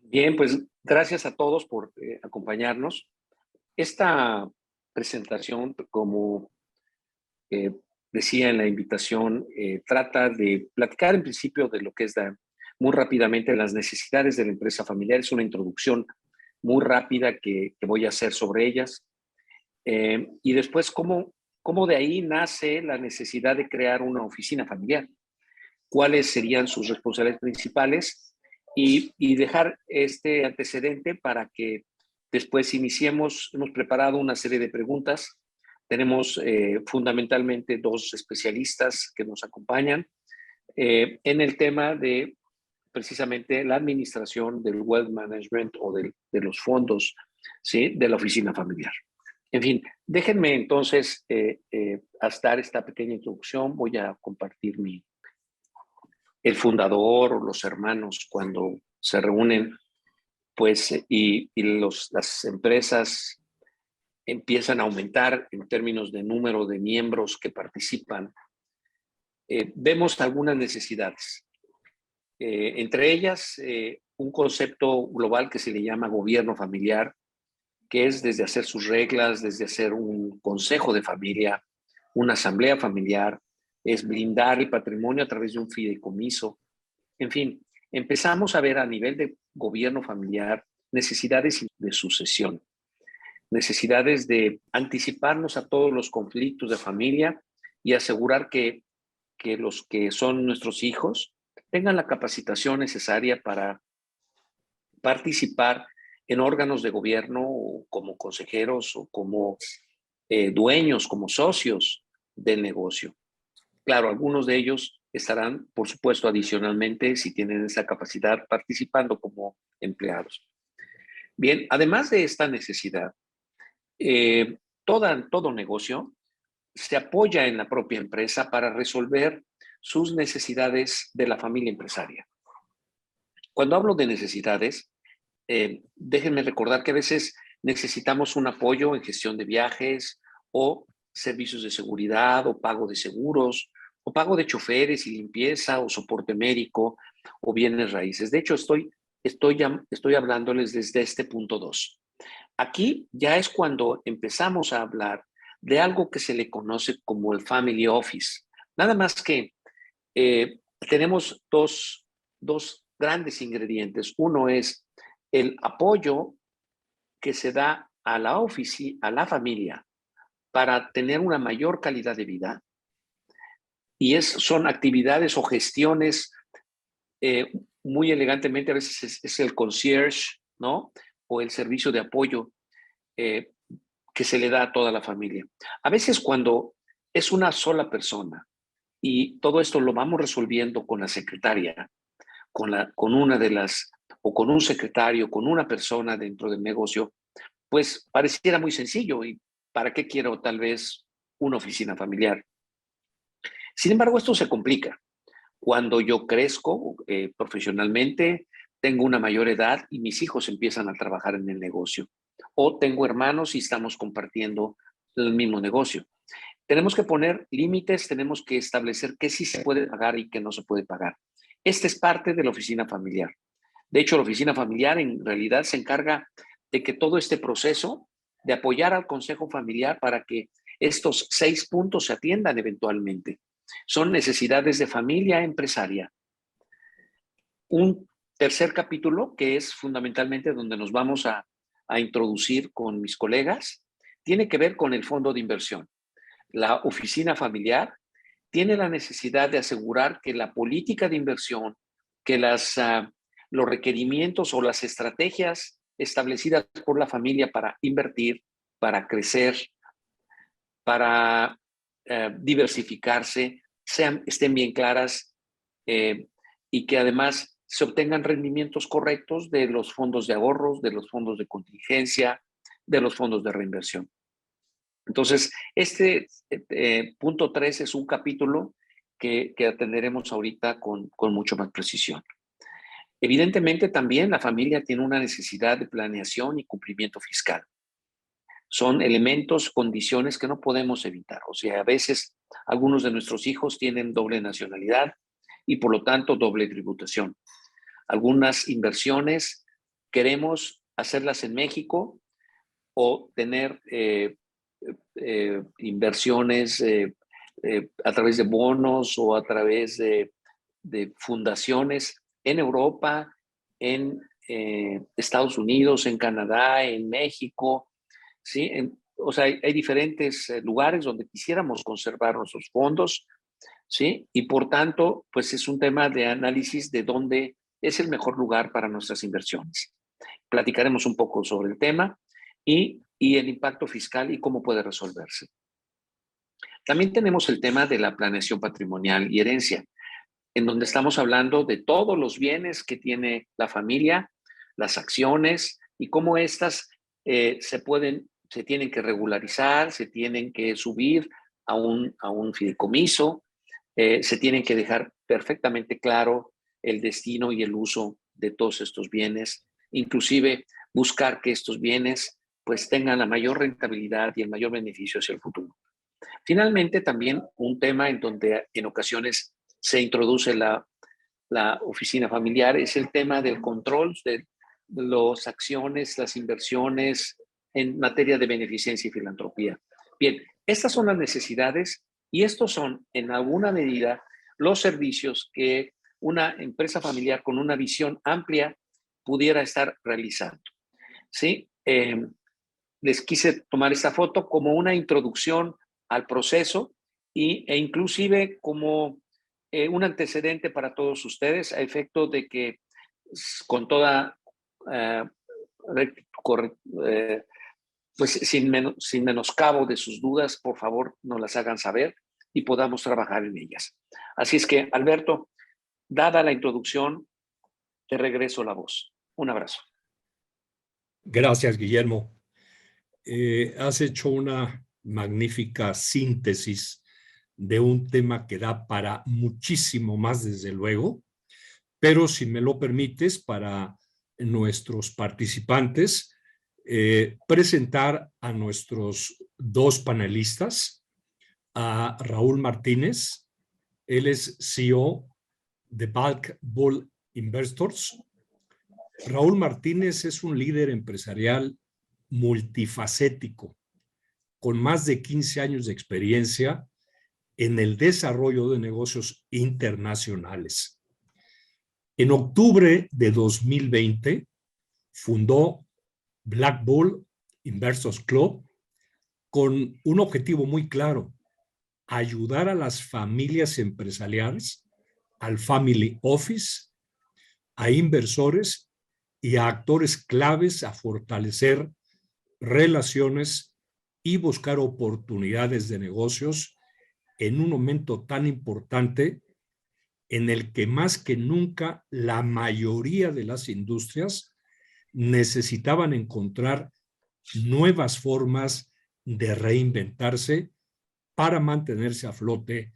Bien, pues gracias a todos por acompañarnos. Esta presentación, como eh, decía en la invitación, trata de platicar en principio de lo que es muy rápidamente las necesidades de la empresa familiar. Es una introducción muy rápida que voy a hacer sobre ellas. Y después, cómo de ahí nace la necesidad de crear una oficina familiar, cuáles serían sus responsabilidades principales y dejar este antecedente para que después iniciemos. Hemos preparado una serie de preguntas. Tenemos fundamentalmente dos especialistas que nos acompañan en el tema de precisamente la administración del wealth management o de los fondos, ¿sí?, de la oficina familiar. En fin, déjenme entonces hasta esta pequeña introducción. Voy a compartir el fundador o los hermanos cuando se reúnen, pues, las empresas empiezan a aumentar en términos de número de miembros que participan. Vemos algunas necesidades. Entre ellas, un concepto global que se le llama gobierno familiar, que es desde hacer sus reglas, desde hacer un consejo de familia, una asamblea familiar, es blindar el patrimonio a través de un fideicomiso. En fin, empezamos a ver a nivel de gobierno familiar necesidades de sucesión, necesidades de anticiparnos a todos los conflictos de familia y asegurar que los que son nuestros hijos tengan la capacitación necesaria para participar en órganos de gobierno como consejeros o como dueños, como socios del negocio. Claro, algunos de ellos estarán, por supuesto, adicionalmente, si tienen esa capacidad, participando como empleados. Bien, además de esta necesidad, todo negocio se apoya en la propia empresa para resolver sus necesidades de la familia empresaria. Cuando hablo de necesidades, déjenme recordar que a veces necesitamos un apoyo en gestión de viajes o servicios de seguridad o pago de seguros o pago de choferes y limpieza o soporte médico o bienes raíces. De hecho, estoy hablándoles desde este punto 2. Aquí ya es cuando empezamos a hablar de algo que se le conoce como el Family Office. Nada más que tenemos dos grandes ingredientes. Uno es el apoyo que se da a la familia para tener una mayor calidad de vida, y son actividades o gestiones, muy elegantemente a veces es el concierge, ¿no? O el servicio de apoyo eh, que se le da a toda la familia. A veces cuando es una sola persona y todo esto lo vamos resolviendo con la secretaria, con una de las, o con un secretario, con una persona dentro del negocio, pues pareciera muy sencillo. ¿Y para qué quiero tal vez una oficina familiar? Sin embargo, esto se complica. Cuando yo crezco profesionalmente, tengo una mayor edad y mis hijos empiezan a trabajar en el negocio. O tengo hermanos y estamos compartiendo el mismo negocio. Tenemos que poner límites, tenemos que establecer qué sí se puede pagar y qué no se puede pagar. Esta es parte de la oficina familiar. De hecho, la oficina familiar en realidad se encarga de que todo este proceso, de apoyar al consejo familiar para que estos 6 puntos se atiendan eventualmente. Son necesidades de familia empresaria. Un tercer capítulo, que es fundamentalmente donde nos vamos a introducir con mis colegas, tiene que ver con el fondo de inversión. La oficina familiar tiene la necesidad de asegurar que la política de inversión, que los requerimientos o las estrategias establecidas por la familia para invertir, para crecer, para diversificarse, estén bien claras, eh, y que además se obtengan rendimientos correctos de los fondos de ahorros, de los fondos de contingencia, de los fondos de reinversión. Entonces, este punto 3 es un capítulo que atenderemos ahorita con mucho más precisión. Evidentemente, también la familia tiene una necesidad de planeación y cumplimiento fiscal. Son elementos, condiciones que no podemos evitar. O sea, a veces algunos de nuestros hijos tienen doble nacionalidad y por lo tanto doble tributación. Algunas inversiones queremos hacerlas en México o tener inversiones a través de bonos o a través de fundaciones en Europa, en Estados Unidos, en Canadá, en México, ¿sí? O sea, hay diferentes lugares donde quisiéramos conservar nuestros fondos, ¿sí? Y por tanto, pues es un tema de análisis de dónde es el mejor lugar para nuestras inversiones. Platicaremos un poco sobre el tema y el impacto fiscal y cómo puede resolverse. También tenemos el tema de la planeación patrimonial y herencia, en donde estamos hablando de todos los bienes que tiene la familia, las acciones y cómo estas se tienen que regularizar, se tienen que subir a un fideicomiso, se tienen que dejar perfectamente claro el destino y el uso de todos estos bienes, inclusive buscar que estos bienes pues tengan la mayor rentabilidad y el mayor beneficio hacia el futuro. Finalmente, también un tema en donde en ocasiones se introduce la oficina familiar es el tema del control de las acciones, las inversiones en materia de beneficencia y filantropía. Bien, estas son las necesidades y estos son, en alguna medida, los servicios que una empresa familiar con una visión amplia pudiera estar realizando. ¿Sí? Les quise tomar esta foto como una introducción al proceso e inclusive como un antecedente para todos ustedes a efecto de que con toda eh, pues sin menoscabo de sus dudas, por favor, nos las hagan saber y podamos trabajar en ellas. Así es que, Alberto, dada la introducción, te regreso la voz. Un abrazo. Gracias, Guillermo. Has hecho una magnífica síntesis de un tema que da para muchísimo más, desde luego, pero si me lo permites, para nuestros participantes, presentar a nuestros dos panelistas, a Raúl Martínez. Él es CEO de Black Bull Investors. Raúl Martínez es un líder empresarial multifacético, con más de 15 años de experiencia en el desarrollo de negocios internacionales. En octubre de 2020 fundó Black Bull Investors Club con un objetivo muy claro: ayudar a las familias empresariales, al family office, a inversores y a actores claves a fortalecer relaciones y buscar oportunidades de negocios en un momento tan importante en el que más que nunca la mayoría de las industrias necesitaban encontrar nuevas formas de reinventarse para mantenerse a flote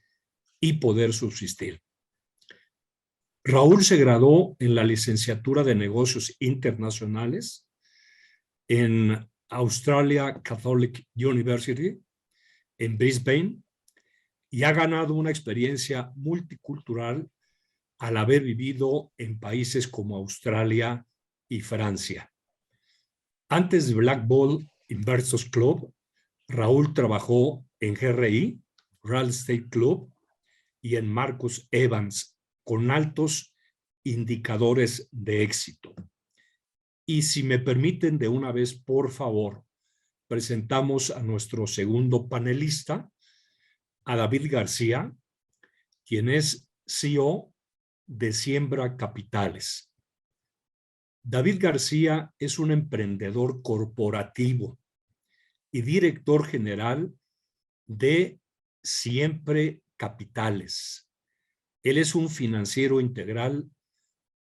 y poder subsistir. Raúl se graduó en la licenciatura de Negocios Internacionales en Australia Catholic University en Brisbane y ha ganado una experiencia multicultural al haber vivido en países como Australia y Francia. Antes de Black Bull Investors Club, Raúl trabajó en GRI, Real Estate Club, y en Marcus Evans, con altos indicadores de éxito. Y si me permiten, de una vez, por favor, presentamos a nuestro segundo panelista, a David García, quien es CEO de Siembra Capitales. David García es un emprendedor corporativo y director general de Siempre Capitales. Él es un financiero integral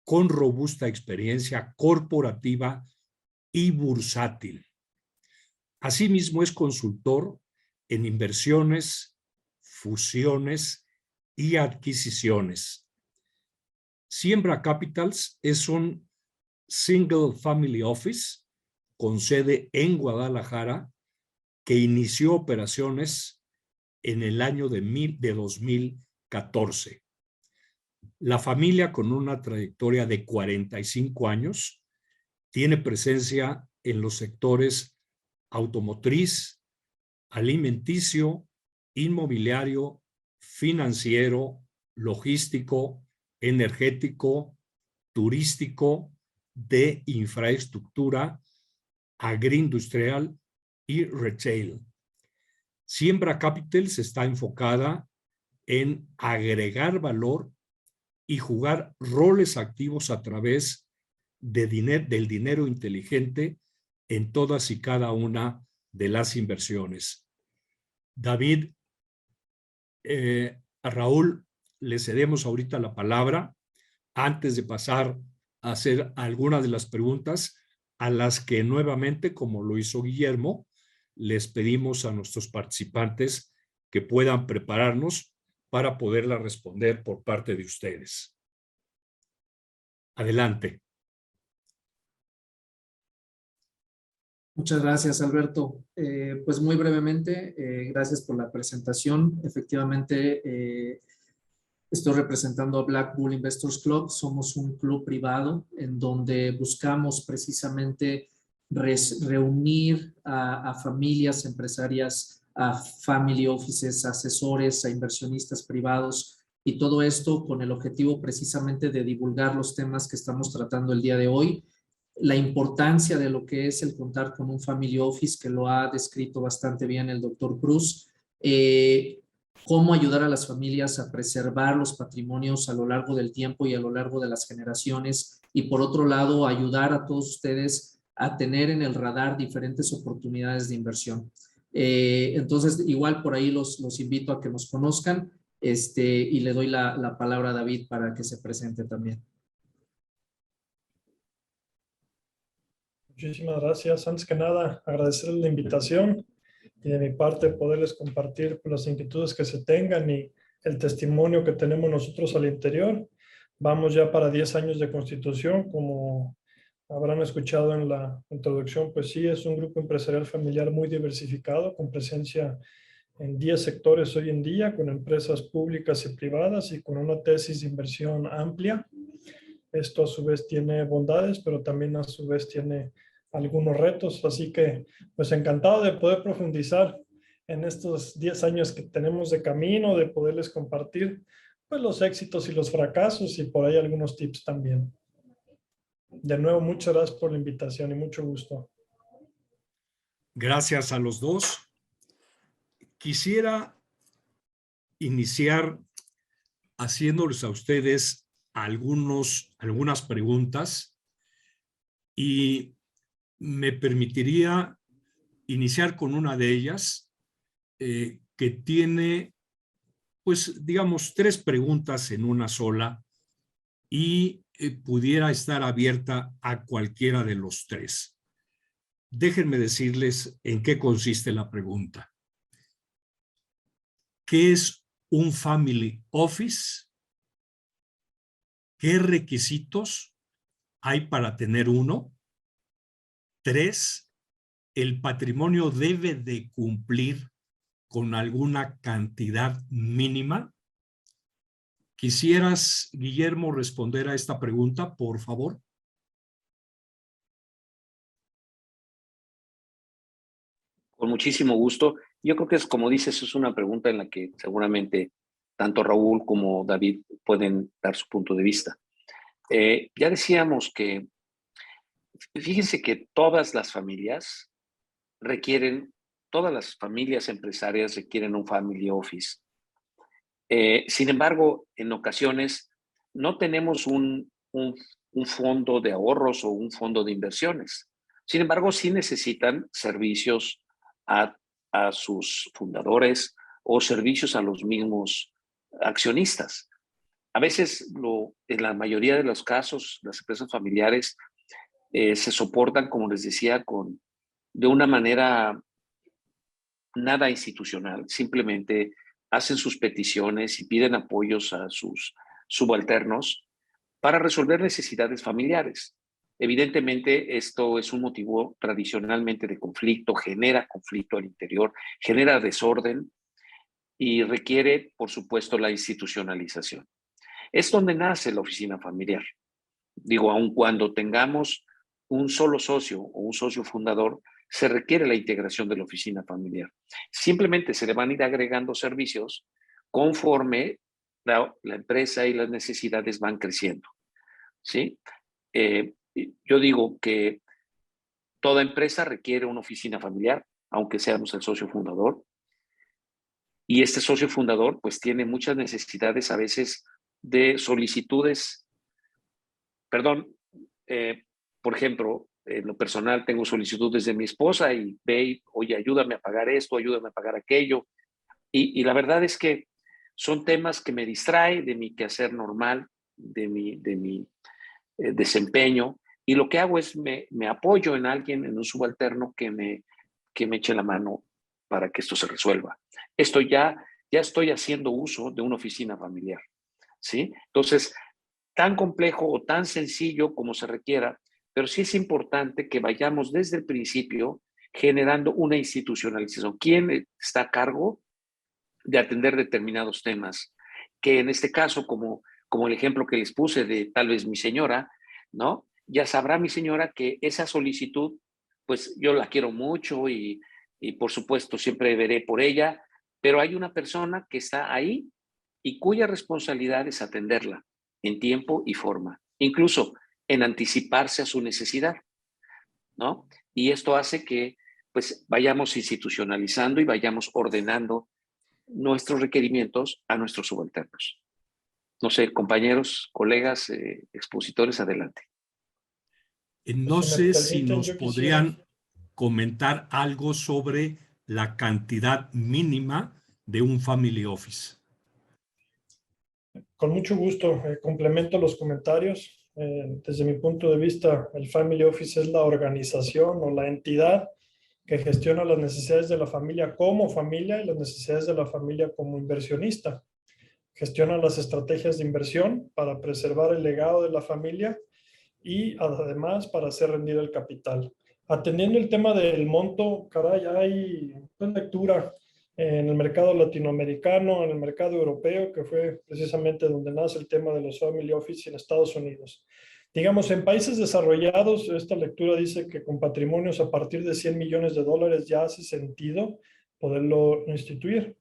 con robusta experiencia corporativa y bursátil. Asimismo, es consultor en inversiones, fusiones y adquisiciones. Siembra Capitals es un single family office con sede en Guadalajara que inició operaciones en el año de 2014. La familia, con una trayectoria de 45 años, tiene presencia en los sectores automotriz, alimenticio, inmobiliario, financiero, logístico, energético, turístico, de infraestructura, agroindustrial y retail. Siembra Capitals está enfocada en agregar valor y jugar roles activos a través de del dinero inteligente en todas y cada una de las inversiones. David, a Raúl le cedemos ahorita la palabra antes de pasar a hacer algunas de las preguntas a las que nuevamente, como lo hizo Guillermo, les pedimos a nuestros participantes que puedan prepararnos para poderla responder por parte de ustedes. Adelante. Muchas gracias, Alberto. Pues muy brevemente, gracias por la presentación. Efectivamente, estoy representando a Black Bull Investors Club. Somos un club privado en donde buscamos precisamente reunir a familias empresarias, a family offices, asesores, a inversionistas privados, y todo esto con el objetivo precisamente de divulgar los temas que estamos tratando el día de hoy. La importancia de lo que es el contar con un family office, que lo ha descrito bastante bien el doctor Cruz, cómo ayudar a las familias a preservar los patrimonios a lo largo del tiempo y a lo largo de las generaciones, y por otro lado, ayudar a todos ustedes a tener en el radar diferentes oportunidades de inversión. Entonces, igual por ahí los invito a que nos conozcan, y le doy la palabra a David para que se presente también. Muchísimas gracias. Antes que nada, agradecerles la invitación y de mi parte poderles compartir las inquietudes que se tengan y el testimonio que tenemos nosotros al interior. Vamos ya para 10 años de constitución. Como habrán escuchado en la introducción, pues sí, es un grupo empresarial familiar muy diversificado, con presencia en 10 sectores hoy en día, con empresas públicas y privadas y con una tesis de inversión amplia. Esto a su vez tiene bondades, pero también a su vez tiene algunos retos, así que pues encantado de poder profundizar en estos 10 años que tenemos de camino, de poderles compartir pues los éxitos y los fracasos y por ahí algunos tips también. De nuevo, muchas gracias por la invitación y mucho gusto. Gracias a los dos. Quisiera iniciar haciéndoles a ustedes algunas preguntas, y me permitiría iniciar con una de ellas que tiene, pues, digamos, 3 preguntas en una sola, y pudiera estar abierta a cualquiera de los 3. Déjenme decirles en qué consiste la pregunta. ¿Qué es un family office? ¿Qué requisitos hay para tener uno? 3, ¿el patrimonio debe de cumplir con alguna cantidad mínima? ¿Quisieras, Guillermo, responder a esta pregunta, por favor? Con muchísimo gusto. Yo creo que es, como dices, es una pregunta en la que seguramente tanto Raúl como David pueden dar su punto de vista. Ya decíamos que, fíjense que todas las familias empresarias requieren un family office. Sin embargo, en ocasiones no tenemos un fondo de ahorros o un fondo de inversiones. Sin embargo, sí necesitan servicios a sus fundadores o servicios a los mismos accionistas. A veces, en la mayoría de los casos, las empresas familiares se soportan, como les decía, de una manera nada institucional. Simplemente hacen sus peticiones y piden apoyos a sus subalternos para resolver necesidades familiares. Evidentemente, esto es un motivo tradicionalmente de conflicto, genera conflicto al interior, genera desorden y requiere, por supuesto, la institucionalización. Es donde nace la oficina familiar. Digo, aun cuando tengamos un solo socio o un socio fundador, se requiere la integración de la oficina familiar. Simplemente se le van a ir agregando servicios conforme la empresa y las necesidades van creciendo, ¿sí? Yo digo que toda empresa requiere una oficina familiar, aunque seamos el socio fundador. Y este socio fundador pues tiene muchas necesidades a veces de solicitudes, perdón, por ejemplo, en lo personal tengo solicitudes de mi esposa y ve, oye, ayúdame a pagar esto, ayúdame a pagar aquello. Y la verdad es que son temas que me distraen de mi quehacer normal, de mi desempeño. Y lo que hago es me apoyo en alguien, en un subalterno que me eche la mano para que esto se resuelva. Esto ya estoy haciendo uso de una oficina familiar, ¿sí? Entonces, tan complejo o tan sencillo como se requiera, pero sí es importante que vayamos desde el principio generando una institucionalización. ¿Quién está a cargo de atender determinados temas? Que en este caso, como el ejemplo que les puse de tal vez mi señora, ¿no? Ya sabrá mi señora que esa solicitud, pues yo la quiero mucho y por supuesto siempre veré por ella, pero hay una persona que está ahí y cuya responsabilidad es atenderla en tiempo y forma, incluso en anticiparse a su necesidad, ¿no? Y esto hace que pues vayamos institucionalizando y vayamos ordenando nuestros requerimientos a nuestros subalternos. No sé, compañeros, colegas, expositores, adelante. No Si me sé si permiten, nos yo quisiera, podrían comentar algo sobre la cantidad mínima de un family office. con mucho gusto, complemento los comentarios. Desde mi punto de vista, el Family Office es la organización o la entidad que gestiona las necesidades de la familia como familia y las necesidades de la familia como inversionista. Gestiona las estrategias de inversión para preservar el legado de la familia y además para hacer rendir el capital. Atendiendo el tema del monto, caray, hay pues, lectura en el mercado latinoamericano, en el mercado europeo, que fue precisamente donde nace el tema de los family office en Estados Unidos. Digamos, en países desarrollados, esta lectura dice que con patrimonios a partir de $100 millones ya hace sentido poderlo instituir.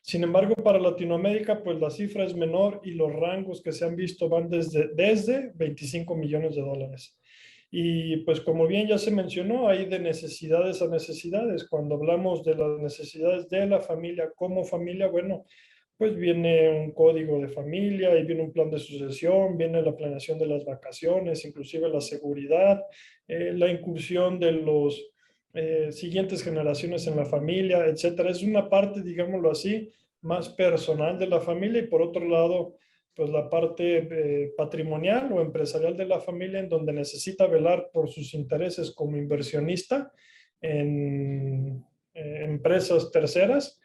Sin embargo, para Latinoamérica, pues la cifra es menor y los rangos que se han visto van desde $25 millones. Y pues como bien ya se mencionó, hay de necesidades a necesidades. Cuando hablamos de las necesidades de la familia como familia, bueno, pues viene un código de familia y viene un plan de sucesión, viene la planeación de las vacaciones, inclusive la seguridad, la incursión de los siguientes generaciones en la familia, etcétera. Es una parte, digámoslo así, más personal de la familia y por otro lado, pues la parte patrimonial o empresarial de la familia en donde necesita velar por sus intereses como inversionista en empresas terceras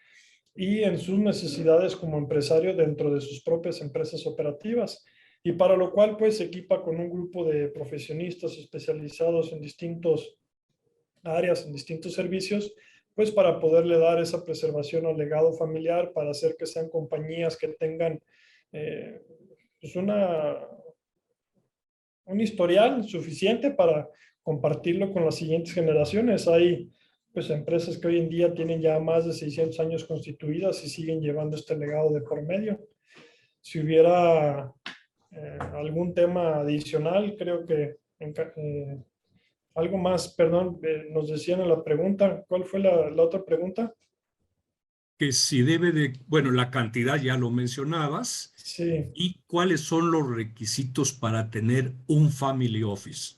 y en sus necesidades como empresario dentro de sus propias empresas operativas. Y para lo cual pues se equipa con un grupo de profesionistas especializados en distintos áreas, en distintos servicios, pues para poderle dar esa preservación al legado familiar, para hacer que sean compañías que tengan pues un historial suficiente para compartirlo con las siguientes generaciones. Hay pues empresas que hoy en día tienen ya más de 600 años constituidas y siguen llevando este legado de por medio. Si hubiera algún tema adicional, creo que algo más, perdón, nos decían en la pregunta, ¿cuál fue la otra pregunta? Que si debe de, bueno, la cantidad ya lo mencionabas, Sí. y cuáles son los requisitos para tener un family office.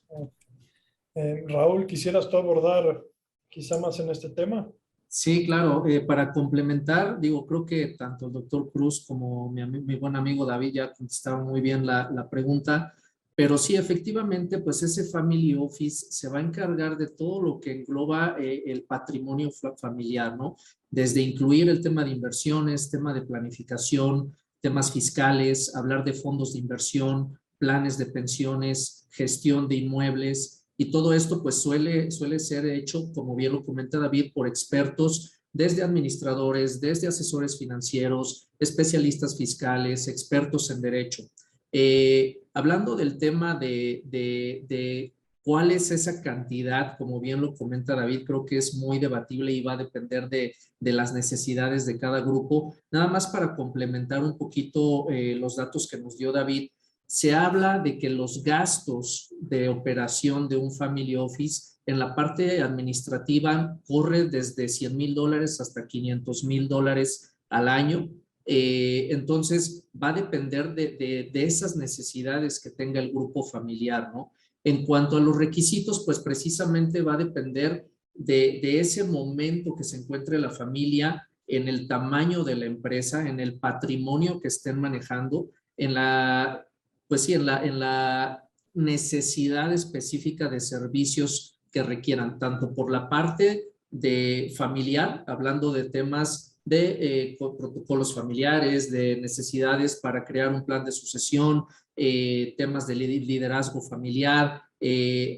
Raúl, ¿quisieras tú abordar quizá más en este tema? Sí, claro. Para complementar, digo, creo que tanto el doctor Cruz como mi buen amigo David ya contestaron muy bien la pregunta, pero sí, efectivamente, pues ese family office se va a encargar de todo lo que engloba el patrimonio familiar, ¿no? Desde incluir el tema de inversiones, tema de planificación, temas fiscales, hablar de fondos de inversión, planes de pensiones, gestión de inmuebles. Y todo esto pues suele ser hecho, como bien lo comenta David, por expertos desde administradores, desde asesores financieros, especialistas fiscales, expertos en derecho. Hablando del tema de ¿Cuál es esa cantidad? Como bien lo comenta David, creo que es muy debatible y va a depender de las necesidades de cada grupo. Nada más para complementar un poquito los datos que nos dio David, se habla de que los gastos de operación de un family office en la parte administrativa corre desde $100,000 hasta $500,000 al año. Entonces, va a depender de esas necesidades que tenga el grupo familiar, ¿no? En cuanto a los requisitos, pues precisamente va a depender de ese momento que se encuentre la familia, en el tamaño de la empresa, en el patrimonio que estén manejando, en la, pues sí, en la necesidad específica de servicios que requieran, tanto por la parte de familiar, hablando de temas de protocolos familiares, de necesidades para crear un plan de sucesión, temas de liderazgo familiar,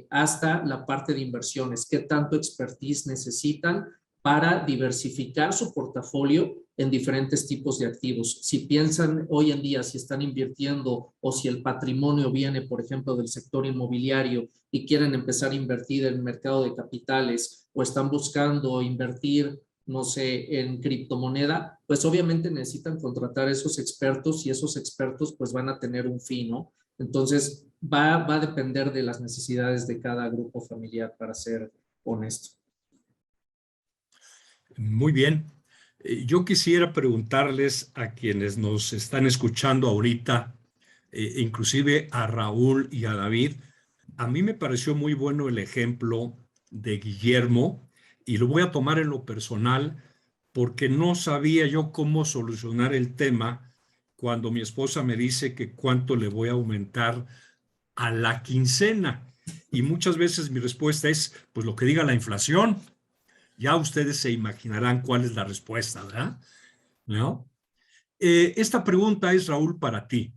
hasta la parte de inversiones, qué tanto expertise necesitan para diversificar su portafolio en diferentes tipos de activos. Si piensan hoy en día, si están invirtiendo o si el patrimonio viene, por ejemplo, del sector inmobiliario y quieren empezar a invertir en el mercado de capitales o están buscando invertir, no sé, en criptomoneda, pues obviamente necesitan contratar a esos expertos y esos expertos pues van a tener un fin, ¿no? Entonces va a depender de las necesidades de cada grupo familiar, para ser honesto. Muy bien. Yo quisiera preguntarles a quienes nos están escuchando ahorita, inclusive a Raúl y a David. A mí me pareció muy bueno el ejemplo de Guillermo y lo voy a tomar en lo personal porque no sabía yo cómo solucionar el tema cuando mi esposa me dice que cuánto le voy a aumentar a la quincena. Y muchas veces mi respuesta es, pues lo que diga la inflación. Ya ustedes se imaginarán cuál es la respuesta, ¿verdad? ¿No? Esta pregunta es, Raúl, para ti.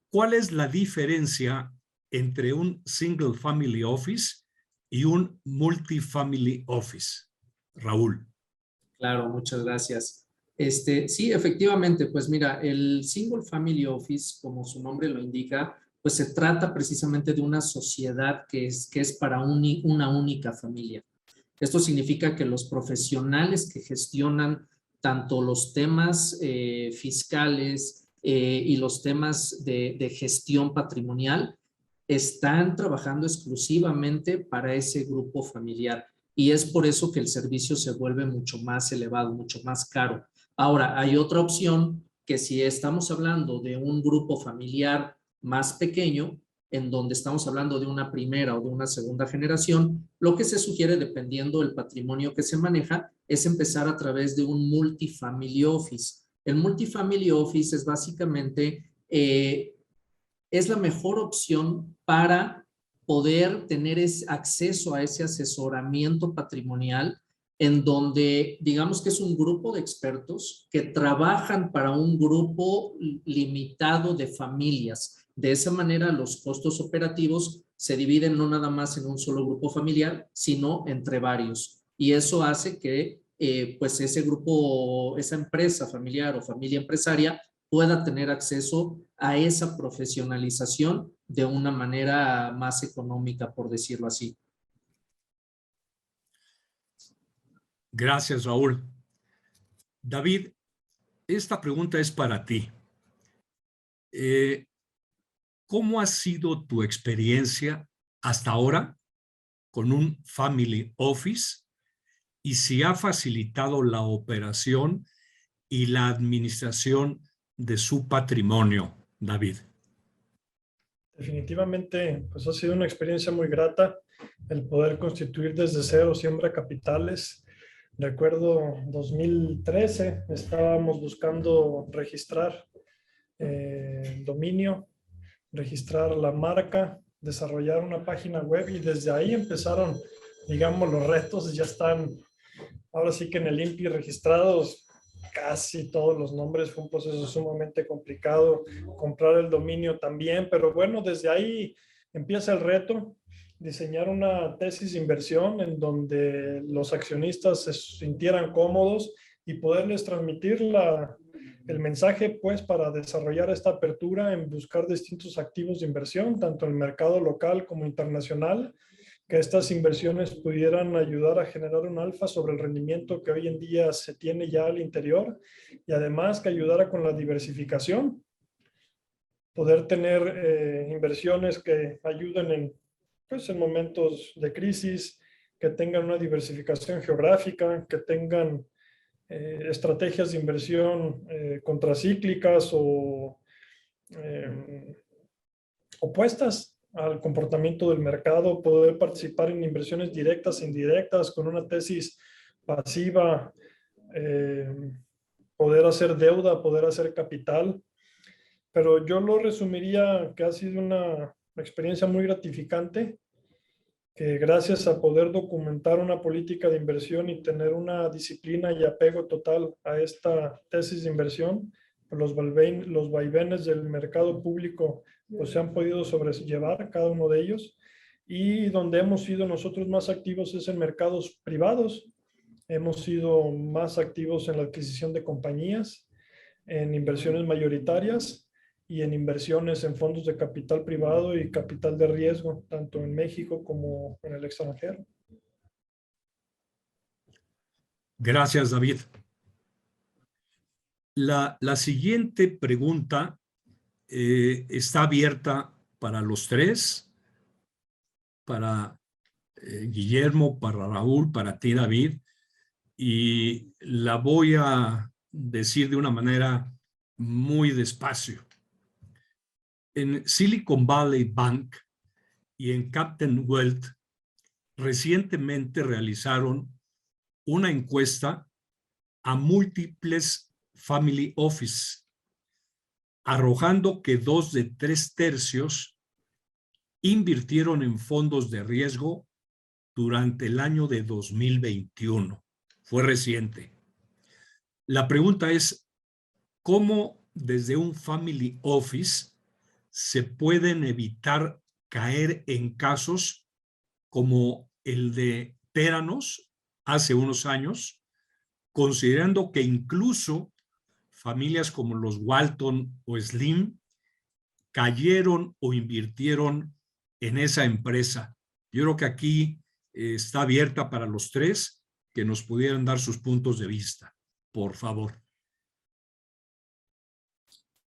¿Cuál es la diferencia entre un single family office y un multifamily office? Raúl. Claro, muchas gracias. Sí, efectivamente, pues mira, el Single Family Office, como su nombre lo indica, pues se trata precisamente de una sociedad que es para una única familia. Esto significa que los profesionales que gestionan tanto los temas fiscales y los temas de gestión patrimonial están trabajando exclusivamente para ese grupo familiar. Y es por eso que el servicio se vuelve mucho más elevado, mucho más caro. Ahora, hay otra opción que si estamos hablando de un grupo familiar más pequeño, en donde estamos hablando de una primera o de una segunda generación, lo que se sugiere, dependiendo del patrimonio que se maneja, es empezar a través de un multifamily office. El multifamily office es básicamente, es la mejor opción para poder tener acceso a ese asesoramiento patrimonial, en donde digamos que es un grupo de expertos que trabajan para un grupo limitado de familias. De esa manera, los costos operativos se dividen no nada más en un solo grupo familiar, sino entre varios. Y eso hace que pues ese grupo, esa empresa familiar o familia empresaria pueda tener acceso a esa profesionalización de una manera más económica, por decirlo así. Gracias, Raúl. David, esta pregunta es para ti. ¿Cómo ha sido tu experiencia hasta ahora con un family office y si ha facilitado la operación y la administración de su patrimonio, David? Definitivamente, pues ha sido una experiencia muy grata el poder constituir desde cero Siembra Capitales. Recuerdo 2013, estábamos buscando registrar el dominio, registrar la marca, desarrollar una página web y desde ahí empezaron, digamos, los retos. Ya están, ahora sí que en el INPI registrados casi todos los nombres. Fue un proceso sumamente complicado, comprar el dominio también, pero bueno, desde ahí empieza el reto, diseñar una tesis de inversión en donde los accionistas se sintieran cómodos y poderles transmitir El mensaje, pues, para desarrollar esta apertura en buscar distintos activos de inversión, tanto en el mercado local como internacional, que estas inversiones pudieran ayudar a generar un alfa sobre el rendimiento que hoy en día se tiene ya al interior, y además que ayudara con la diversificación, poder tener inversiones que ayuden pues, en momentos de crisis, que tengan una diversificación geográfica, que tengan estrategias de inversión contracíclicas o opuestas al comportamiento del mercado, poder participar en inversiones directas e indirectas con una tesis pasiva, poder hacer deuda, poder hacer capital. Pero yo lo resumiría que ha sido una experiencia muy gratificante, que gracias a poder documentar una política de inversión y tener una disciplina y apego total a esta tesis de inversión, los vaivenes del mercado público pues se han podido sobrellevar cada uno de ellos, y donde hemos sido nosotros más activos es en mercados privados. Hemos sido más activos en la adquisición de compañías, en inversiones mayoritarias y en inversiones en fondos de capital privado y capital de riesgo, tanto en México como en el extranjero. Gracias, David. La siguiente pregunta está abierta para los tres, para Guillermo, para Raúl, para ti, David, y la voy a decir de una manera muy despacio. En Silicon Valley Bank y en Captain Wealth recientemente realizaron una encuesta a múltiples family office, arrojando que 2 de 3 tercios invirtieron en fondos de riesgo durante el año de 2021. Fue reciente. La pregunta es, ¿cómo desde un family office se pueden evitar caer en casos como el de Teranos hace unos años, considerando que incluso familias como los Walton o Slim cayeron o invirtieron en esa empresa? Yo creo que aquí está abierta para los tres que nos pudieran dar sus puntos de vista. Por favor.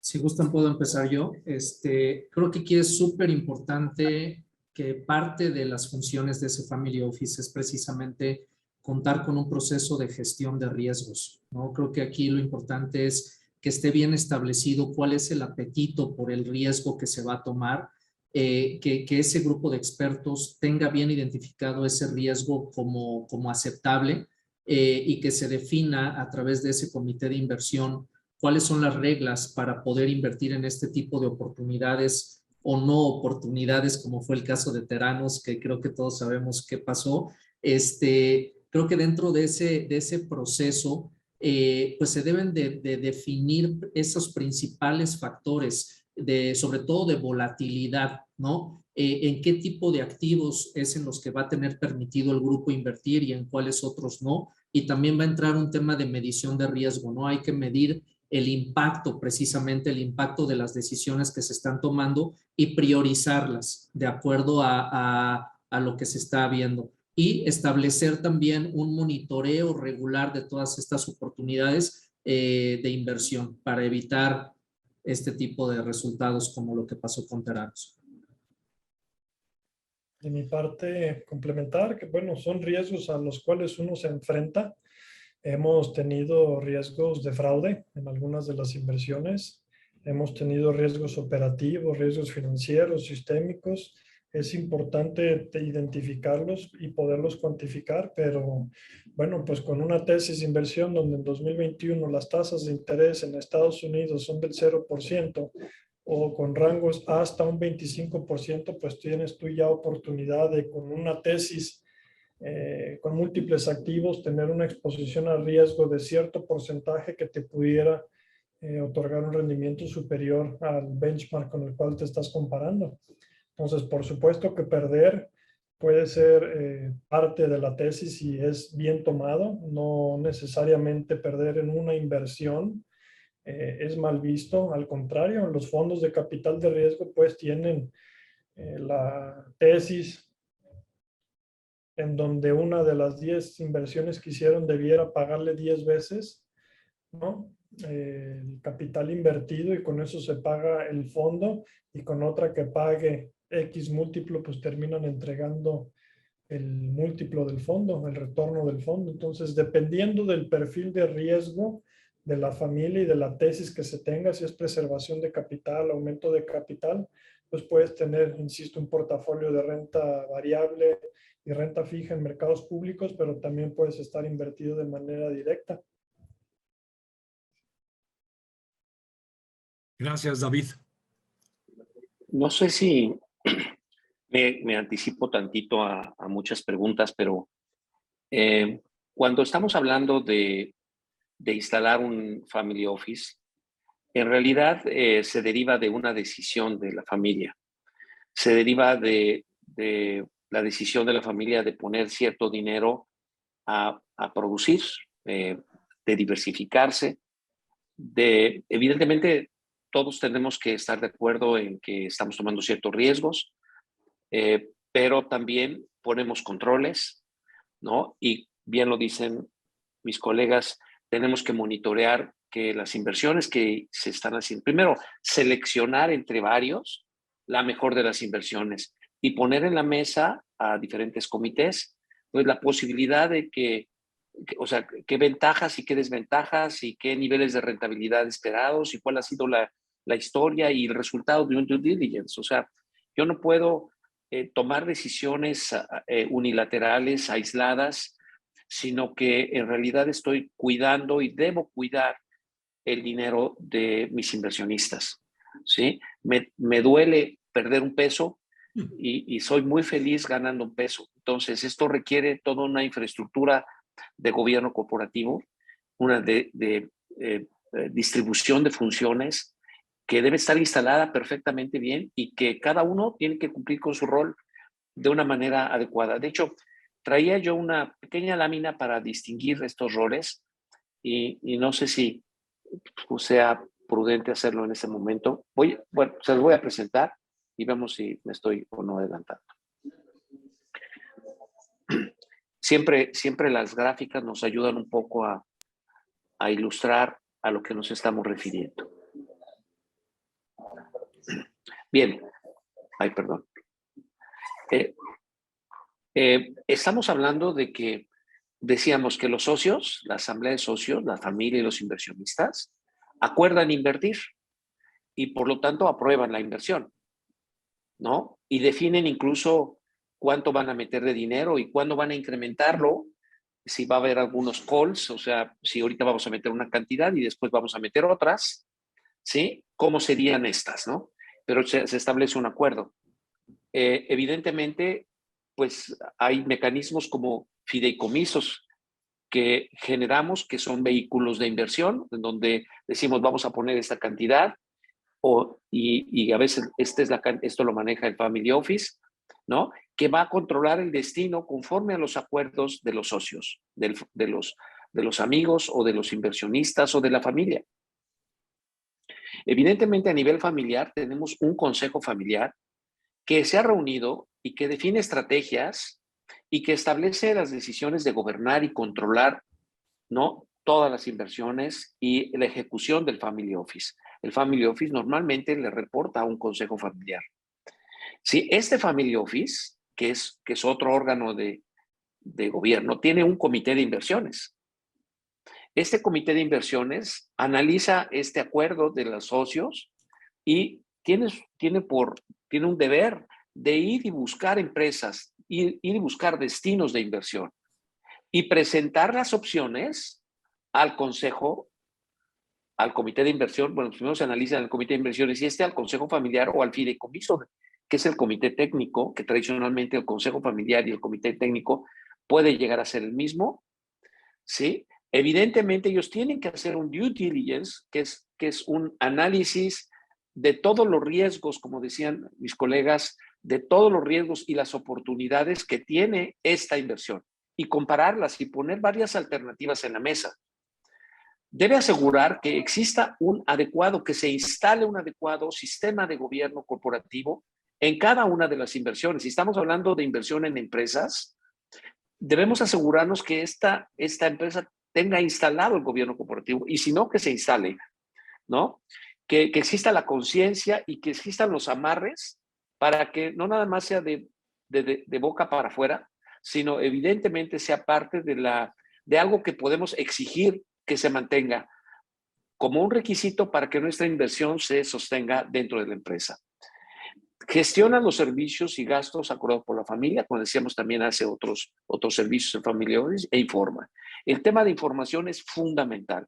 Si gustan, puedo empezar yo. Creo que aquí es súper importante que parte de las funciones de ese family office es precisamente contar con un proceso de gestión de riesgos, ¿no? Creo que aquí lo importante es que esté bien establecido cuál es el apetito por el riesgo que se va a tomar, que ese grupo de expertos tenga bien identificado ese riesgo como aceptable, y que se defina a través de ese comité de inversión cuáles son las reglas para poder invertir en este tipo de oportunidades o no oportunidades, como fue el caso de Teranos, que creo que todos sabemos qué pasó. Creo que dentro de ese proceso, pues se deben de definir esos principales factores, sobre todo de volatilidad, ¿no? En qué tipo de activos es en los que va a tener permitido el grupo invertir y en cuáles otros no. Y también va a entrar un tema de medición de riesgo, ¿no? Hay que medir el impacto, precisamente el impacto de las decisiones que se están tomando y priorizarlas de acuerdo a lo que se está viendo. Y establecer también un monitoreo regular de todas estas oportunidades de inversión para evitar este tipo de resultados como lo que pasó con Teranos. De mi parte, complementar que, bueno, son riesgos a los cuales uno se enfrenta. Hemos tenido riesgos de fraude en algunas de las inversiones. Hemos tenido riesgos operativos, riesgos financieros, sistémicos. Es importante identificarlos y poderlos cuantificar, pero bueno, pues con una tesis de inversión donde en 2021 las tasas de interés en Estados Unidos son del 0%, o con rangos hasta un 25%, pues tienes tú ya oportunidad de, con una tesis con múltiples activos, tener una exposición al riesgo de cierto porcentaje que te pudiera otorgar un rendimiento superior al benchmark con el cual te estás comparando. Entonces, por supuesto que perder puede ser parte de la tesis y es bien tomado, no necesariamente perder en una inversión es mal visto. Al contrario, los fondos de capital de riesgo pues tienen la tesis en donde una de las 10 inversiones que hicieron debiera pagarle 10 veces, ¿no? El capital invertido, y con eso se paga el fondo, y con otra que pague X múltiplo, pues terminan entregando el múltiplo del fondo, el retorno del fondo. Entonces, dependiendo del perfil de riesgo de la familia y de la tesis que se tenga, si es preservación de capital, aumento de capital, pues puedes tener, insisto, un portafolio de renta variable y renta fija en mercados públicos, pero también puedes estar invertido de manera directa. Gracias, David. No sé si me anticipo tantito a muchas preguntas, pero cuando estamos hablando de instalar un family office, en realidad se deriva de una decisión de la familia. Se deriva de la decisión de la familia de poner cierto dinero a producir, de diversificarse. Evidentemente, todos tenemos que estar de acuerdo en que estamos tomando ciertos riesgos, pero también ponemos controles, ¿no? Y bien lo dicen mis colegas, tenemos que monitorear que las inversiones que se están haciendo, primero, seleccionar entre varios la mejor de las inversiones y poner en la mesa a diferentes comités, pues la posibilidad de o sea, qué ventajas y qué desventajas y qué niveles de rentabilidad esperados y cuál ha sido la historia y el resultado de un due diligence. O sea, yo no puedo tomar decisiones unilaterales, aisladas, sino que en realidad estoy cuidando y debo cuidar el dinero de mis inversionistas, ¿sí? Me duele perder un peso y soy muy feliz ganando un peso. Entonces, esto requiere toda una infraestructura de gobierno corporativo, una distribución de funciones que debe estar instalada perfectamente bien y que cada uno tiene que cumplir con su rol de una manera adecuada. De hecho, traía yo una pequeña lámina para distinguir estos roles y no sé si sea prudente hacerlo en ese momento. Bueno, se los voy a presentar y vemos si me estoy o no adelantando. Siempre las gráficas nos ayudan un poco a ilustrar a lo que nos estamos refiriendo. Bien. Ay, perdón. Estamos hablando de que decíamos que los socios, la asamblea de socios, la familia y los inversionistas acuerdan invertir y por lo tanto aprueban la inversión, ¿no? Y definen incluso cuánto van a meter de dinero y cuándo van a incrementarlo, si va a haber algunos calls, o sea, si ahorita vamos a meter una cantidad y después vamos a meter otras, ¿sí? ¿Cómo serían estas, no? Pero se establece un acuerdo. Evidentemente, pues hay mecanismos como fideicomisos que generamos, que son vehículos de inversión, en donde decimos vamos a poner esta cantidad, y a veces esto lo maneja el Family Office, ¿no? Que va a controlar el destino conforme a los acuerdos de los socios, de los amigos o de los inversionistas o de la familia. Evidentemente, a nivel familiar, tenemos un consejo familiar que se ha reunido y que define estrategias y que establece las decisiones de gobernar y controlar, ¿no?, todas las inversiones y la ejecución del Family Office. El Family Office normalmente le reporta a un consejo familiar. Si este Family Office, que es otro órgano de gobierno, tiene un comité de inversiones. Este comité de inversiones analiza este acuerdo de los socios y tiene un deber de ir y buscar empresas, ir y buscar destinos de inversión y presentar las opciones al consejo, al comité de inversión. Bueno, primero se analiza en el comité de inversiones y al consejo familiar o al fideicomiso, que es el comité técnico, que tradicionalmente el consejo familiar y el comité técnico puede llegar a ser el mismo, ¿sí? Evidentemente ellos tienen que hacer un due diligence, que es un análisis de todos los riesgos, como decían mis colegas, de todos los riesgos y las oportunidades que tiene esta inversión y compararlas y poner varias alternativas en la mesa. debe asegurar que exista que se instale un adecuado sistema de gobierno corporativo en cada una de las inversiones. Si estamos hablando de inversión en empresas, debemos asegurarnos que esta empresa tenga instalado el gobierno corporativo, y si no, que se instale, ¿no? Que exista la conciencia y que existan los amarres para que no nada más sea de boca para afuera, sino evidentemente sea parte de algo que podemos exigir que se mantenga como un requisito para que nuestra inversión se sostenga dentro de la empresa. Gestiona los servicios y gastos acordados por la familia, como decíamos, también hace otros servicios en familiares, e informa. El tema de información es fundamental.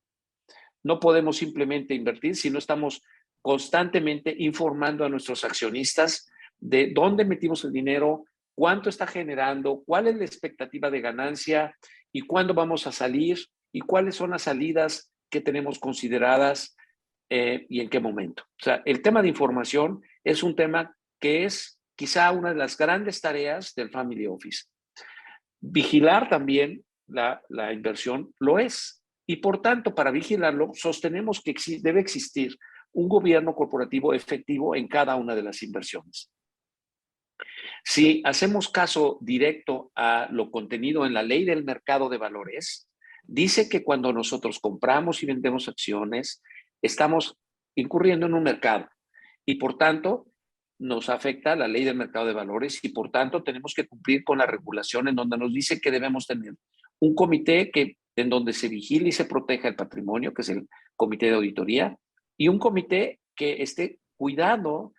No podemos simplemente invertir si no estamos constantemente informando a nuestros accionistas de dónde metimos el dinero, cuánto está generando, cuál es la expectativa de ganancia y cuándo vamos a salir y cuáles son las salidas que tenemos consideradas y en qué momento. O sea, el tema de información es un tema que es quizá una de las grandes tareas del Family Office. Vigilar también la inversión lo es. Y por tanto, para vigilarlo, sostenemos que debe existir un gobierno corporativo efectivo en cada una de las inversiones. Si hacemos caso directo a lo contenido en la Ley del Mercado de Valores, dice que cuando nosotros compramos y vendemos acciones, estamos incurriendo en un mercado y por tanto nos afecta la Ley del Mercado de Valores y por tanto tenemos que cumplir con la regulación en donde nos dice que debemos tener un comité en donde se vigile y se proteja el patrimonio, que es el comité de auditoría, y un comité que esté cuidando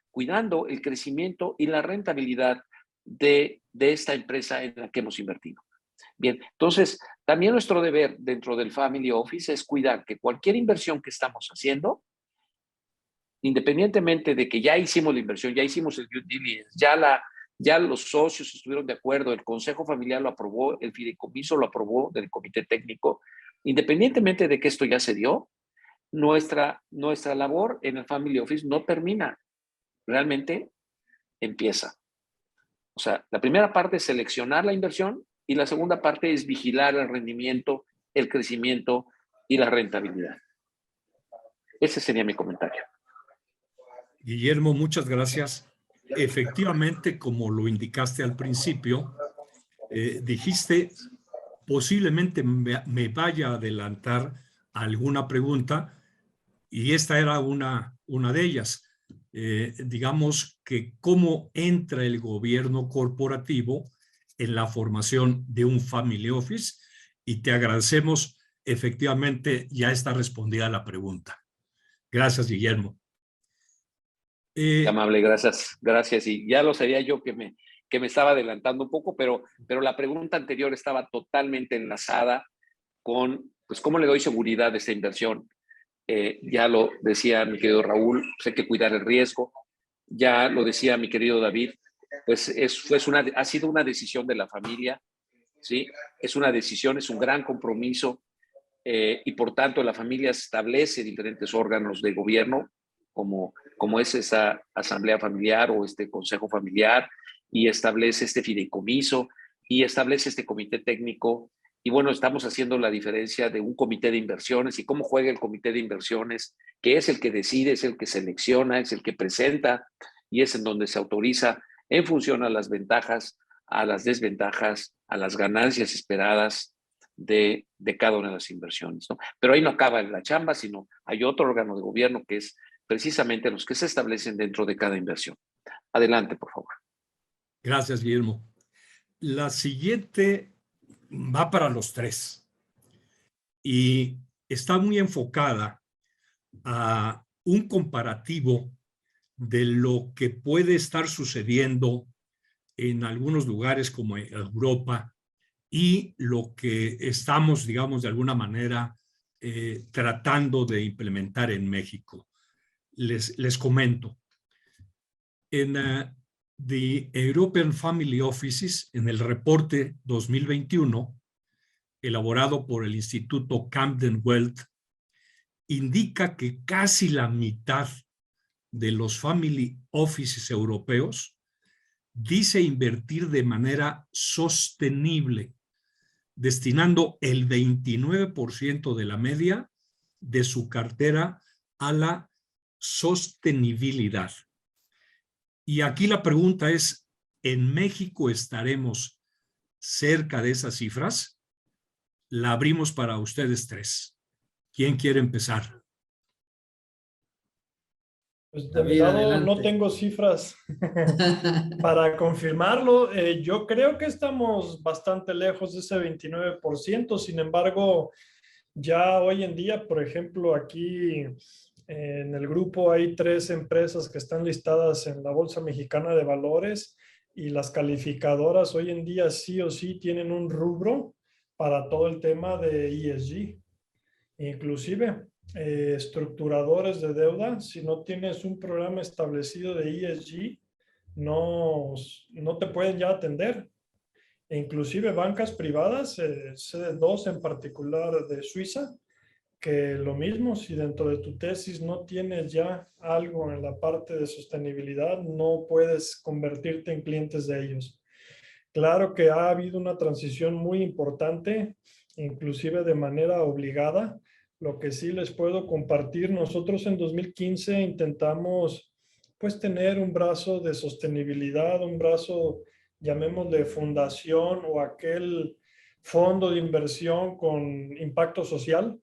el crecimiento y la rentabilidad de esta empresa en la que hemos invertido. Bien, entonces, también nuestro deber dentro del Family Office es cuidar que cualquier inversión que estamos haciendo, independientemente de que ya hicimos la inversión, ya hicimos el due diligence, ya los socios estuvieron de acuerdo, el Consejo Familiar lo aprobó, el Fideicomiso lo aprobó del Comité Técnico, independientemente de que esto ya se dio, nuestra labor en el Family Office no termina, realmente empieza. O sea, la primera parte es seleccionar la inversión y la segunda parte es vigilar el rendimiento, el crecimiento y la rentabilidad. Ese sería mi comentario. Guillermo, muchas gracias. Efectivamente, como lo indicaste al principio, dijiste, posiblemente me vaya a adelantar alguna pregunta y esta era una de ellas. Digamos que cómo entra el gobierno corporativo en la formación de un Family Office, y te agradecemos, efectivamente ya está respondida la pregunta. Gracias, Guillermo. Qué amable, gracias. Y ya lo sabía yo que me estaba adelantando un poco, pero la pregunta anterior estaba totalmente enlazada con, pues, cómo le doy seguridad a esta inversión. Ya lo decía mi querido Raúl, pues hay que cuidar el riesgo. Ya lo decía mi querido David, pues ha sido una decisión de la familia, ¿sí? Es una decisión, es un gran compromiso y por tanto la familia establece diferentes órganos de gobierno como es esa asamblea familiar o este consejo familiar, y establece este fideicomiso y establece este comité técnico. Y bueno, estamos haciendo la diferencia de un comité de inversiones y cómo juega el comité de inversiones, que es el que decide, es el que selecciona, es el que presenta y es en donde se autoriza en función a las ventajas, a las desventajas, a las ganancias esperadas de cada una de las inversiones, ¿no? Pero ahí no acaba la chamba, sino hay otro órgano de gobierno que es precisamente los que se establecen dentro de cada inversión. Adelante, por favor. Gracias, Guillermo. La siguiente va para los tres y está muy enfocada a un comparativo de lo que puede estar sucediendo en algunos lugares como Europa y lo que estamos, digamos, de alguna manera tratando de implementar en México. Les comento. En The European Family Offices, en el reporte 2021, elaborado por el Instituto Camden Wealth, indica que casi la mitad de los Family Offices europeos dice invertir de manera sostenible, destinando el 29% de la media de su cartera a la sostenibilidad. Y aquí la pregunta es, ¿en México estaremos cerca de esas cifras? La abrimos para ustedes tres. ¿Quién quiere empezar? Pues de mi David, lado no adelante. tengo cifras para confirmarlo. Yo creo que estamos bastante lejos de ese 29%. Sin embargo, ya hoy en día, por ejemplo, aquí en el grupo hay 3 empresas que están listadas en la Bolsa Mexicana de Valores y las calificadoras hoy en día sí o sí tienen un rubro para todo el tema de ESG. Inclusive, estructuradores de deuda, si no tienes un programa establecido de ESG, no te pueden ya atender. E inclusive bancas privadas, sé de 2 en particular de Suiza, que lo mismo, si dentro de tu tesis no tienes ya algo en la parte de sostenibilidad, no puedes convertirte en clientes de ellos. Claro que ha habido una transición muy importante, inclusive de manera obligada. Lo que sí les puedo compartir, nosotros en 2015 intentamos pues tener un brazo de sostenibilidad, un brazo, llamémosle fundación o aquel fondo de inversión con impacto social.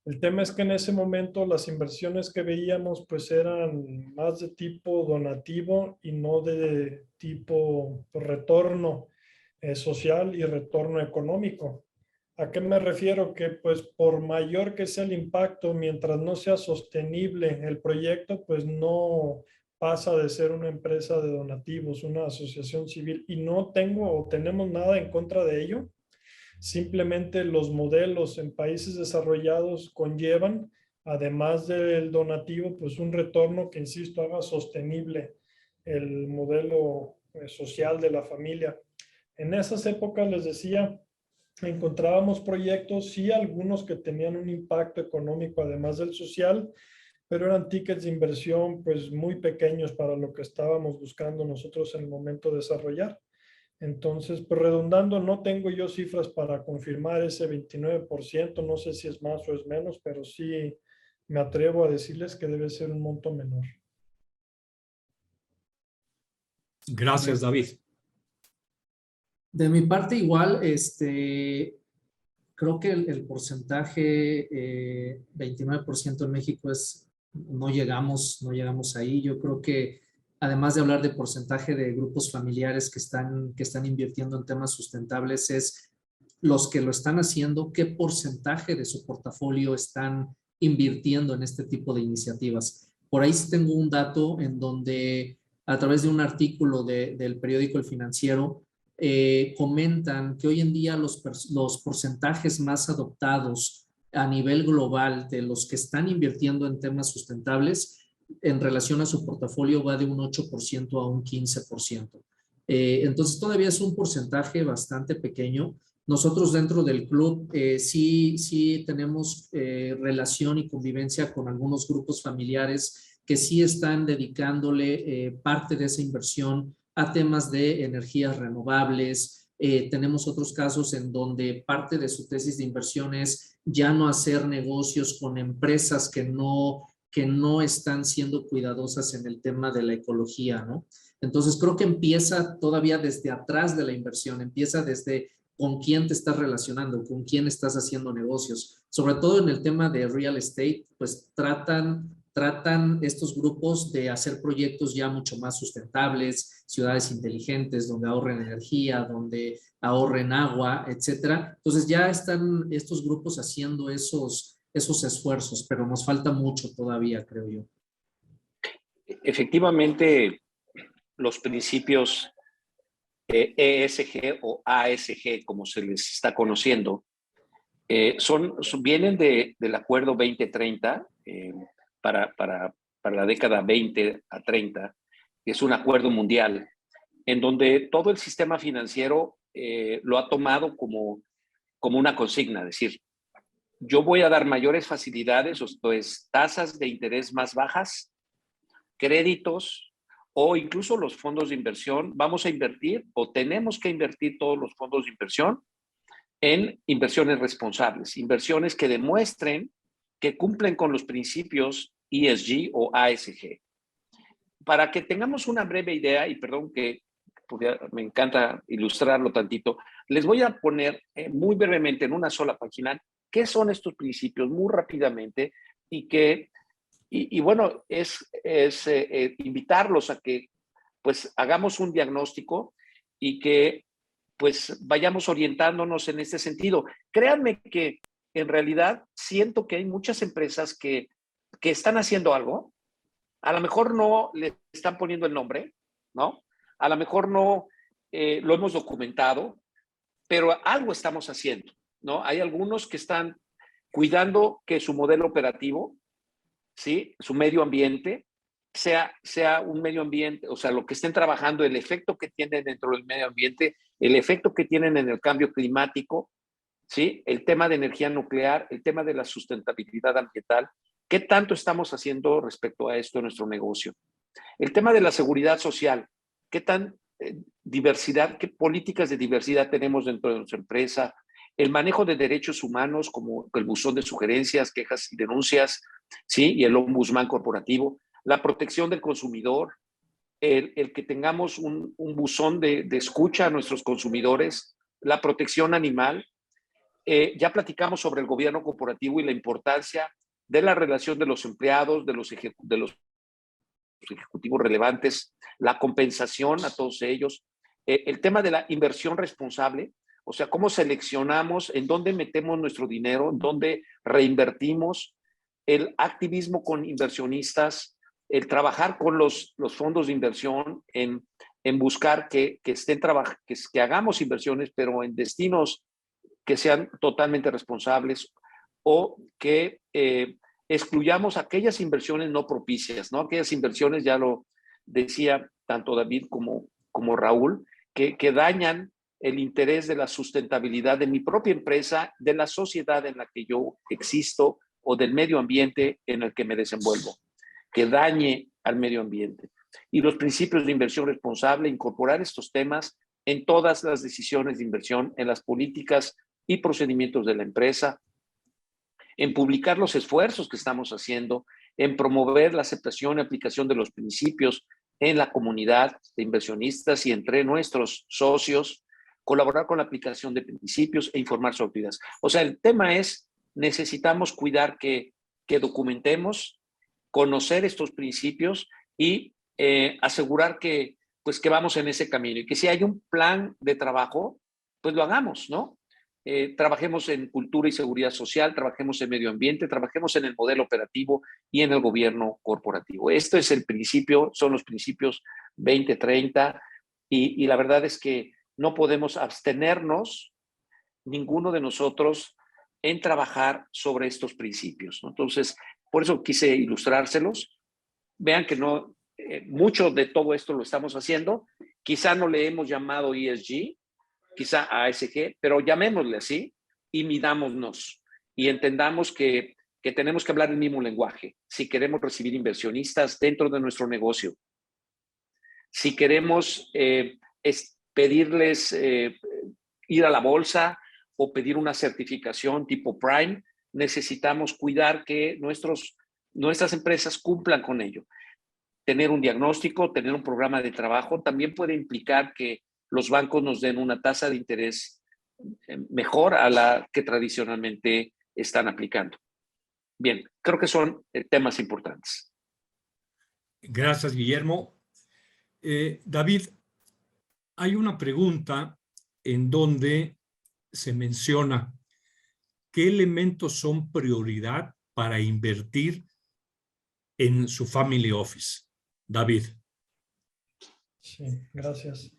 El tema es que en ese momento las inversiones que veíamos pues eran más de tipo donativo y no de tipo retorno social y retorno económico. ¿A qué me refiero? Que pues por mayor que sea el impacto, mientras no sea sostenible el proyecto, pues no pasa de ser una empresa de donativos, una asociación civil, y no tengo o tenemos nada en contra de ello. Simplemente los modelos en países desarrollados conllevan, además del donativo, pues un retorno que, insisto, haga sostenible el modelo social de la familia. En esas épocas, les decía, encontrábamos proyectos, sí, algunos que tenían un impacto económico además del social, pero eran tickets de inversión pues muy pequeños para lo que estábamos buscando nosotros en el momento de desarrollar. Entonces, pues redundando, no tengo yo cifras para confirmar ese 29%, no sé si es más o es menos, pero sí me atrevo a decirles que debe ser un monto menor. Gracias, David. De mi parte igual, creo que el porcentaje 29% en México no llegamos ahí. Yo creo que además de hablar de porcentaje de grupos familiares que están invirtiendo en temas sustentables, es los que lo están haciendo, qué porcentaje de su portafolio están invirtiendo en este tipo de iniciativas. Por ahí sí tengo un dato en donde a través de un artículo del periódico El Financiero, comentan que hoy en día los porcentajes más adoptados a nivel global de los que están invirtiendo en temas sustentables en relación a su portafolio va de un 8% a un 15%. Entonces todavía es un porcentaje bastante pequeño. Nosotros dentro del club sí tenemos relación y convivencia con algunos grupos familiares que sí están dedicándole parte de esa inversión a temas de energías renovables. Tenemos otros casos en donde parte de su tesis de inversión es ya no hacer negocios con empresas que no están siendo cuidadosas en el tema de la ecología, ¿no? Entonces creo que empieza todavía desde atrás de la inversión, empieza desde con quién te estás relacionando, con quién estás haciendo negocios. Sobre todo en el tema de real estate, pues tratan estos grupos de hacer proyectos ya mucho más sustentables, ciudades inteligentes, donde ahorren energía, donde ahorren agua, etcétera. Entonces ya están estos grupos haciendo esos esfuerzos, pero nos falta mucho todavía, creo yo. Efectivamente, los principios ESG o ASG, como se les está conociendo, vienen del Acuerdo 2030 para la década 20 a 30, que es un acuerdo mundial, en donde todo el sistema financiero lo ha tomado como una consigna, es decir, yo voy a dar mayores facilidades, esto es, tasas de interés más bajas, créditos, o incluso los fondos de inversión, vamos a invertir o tenemos que invertir todos los fondos de inversión en inversiones responsables, inversiones que demuestren que cumplen con los principios ESG o ASG. Para que tengamos una breve idea, y perdón que me encanta ilustrarlo tantito, les voy a poner muy brevemente en una sola página qué son estos principios muy rápidamente y bueno, es invitarlos a que pues hagamos un diagnóstico y que pues vayamos orientándonos en este sentido. Créanme que en realidad siento que hay muchas empresas que están haciendo algo, a lo mejor no le están poniendo el nombre, ¿no? A lo mejor no lo hemos documentado, pero algo estamos haciendo, ¿no? Hay algunos que están cuidando que su modelo operativo, ¿sí? Su medio ambiente, sea un medio ambiente, o sea, lo que estén trabajando, el efecto que tienen dentro del medio ambiente, el efecto que tienen en el cambio climático, ¿sí? El tema de energía nuclear, el tema de la sustentabilidad ambiental. ¿Qué tanto estamos haciendo respecto a esto en nuestro negocio? El tema de la seguridad social. ¿Qué tan diversidad, qué políticas de diversidad tenemos dentro de nuestra empresa? El manejo de derechos humanos, como el buzón de sugerencias, quejas y denuncias, ¿sí? Y el ombudsman corporativo. La protección del consumidor, el que tengamos un buzón de escucha a nuestros consumidores, la protección animal. Ya platicamos sobre el gobierno corporativo y la importancia de la relación de los empleados, de los ejecutivos relevantes, la compensación a todos ellos, el tema de la inversión responsable, o sea, cómo seleccionamos, en dónde metemos nuestro dinero, en dónde reinvertimos, el activismo con inversionistas, el trabajar con los fondos de inversión en buscar que hagamos inversiones, pero en destinos que sean totalmente responsables o que excluyamos aquellas inversiones no propicias, ¿no? Aquellas inversiones, ya lo decía tanto David como Raúl, que dañan el interés de la sustentabilidad de mi propia empresa, de la sociedad en la que yo existo o del medio ambiente en el que me desenvuelvo, que dañe al medio ambiente. Y los principios de inversión responsable, incorporar estos temas en todas las decisiones de inversión, en las políticas y procedimientos de la empresa, en publicar los esfuerzos que estamos haciendo, en promover la aceptación y aplicación de los principios en la comunidad de inversionistas y entre nuestros socios, colaborar con la aplicación de principios e informar sobre actividades. O sea, el tema es, necesitamos cuidar que documentemos, conocer estos principios y asegurar que vamos en ese camino y que si hay un plan de trabajo, pues lo hagamos, ¿no? Trabajemos en cultura y seguridad social, trabajemos en medio ambiente, trabajemos en el modelo operativo y en el gobierno corporativo. Esto es el principio, son los principios 2030 y la verdad es que no podemos abstenernos, ninguno de nosotros, en trabajar sobre estos principios, ¿no? Entonces, por eso quise ilustrárselos. Vean que no, mucho de todo esto lo estamos haciendo. Quizá no le hemos llamado ESG, quizá ASG, pero llamémosle así y midámonos y entendamos que tenemos que hablar el mismo lenguaje si queremos recibir inversionistas dentro de nuestro negocio. Si queremos pedirles ir a la bolsa o pedir una certificación tipo Prime, necesitamos cuidar que nuestras empresas cumplan con ello. Tener un diagnóstico, tener un programa de trabajo, también puede implicar que los bancos nos den una tasa de interés mejor a la que tradicionalmente están aplicando. Bien, creo que son temas importantes. Gracias, Guillermo. David, hay una pregunta en donde se menciona qué elementos son prioridad para invertir en su family office. David. Sí, gracias.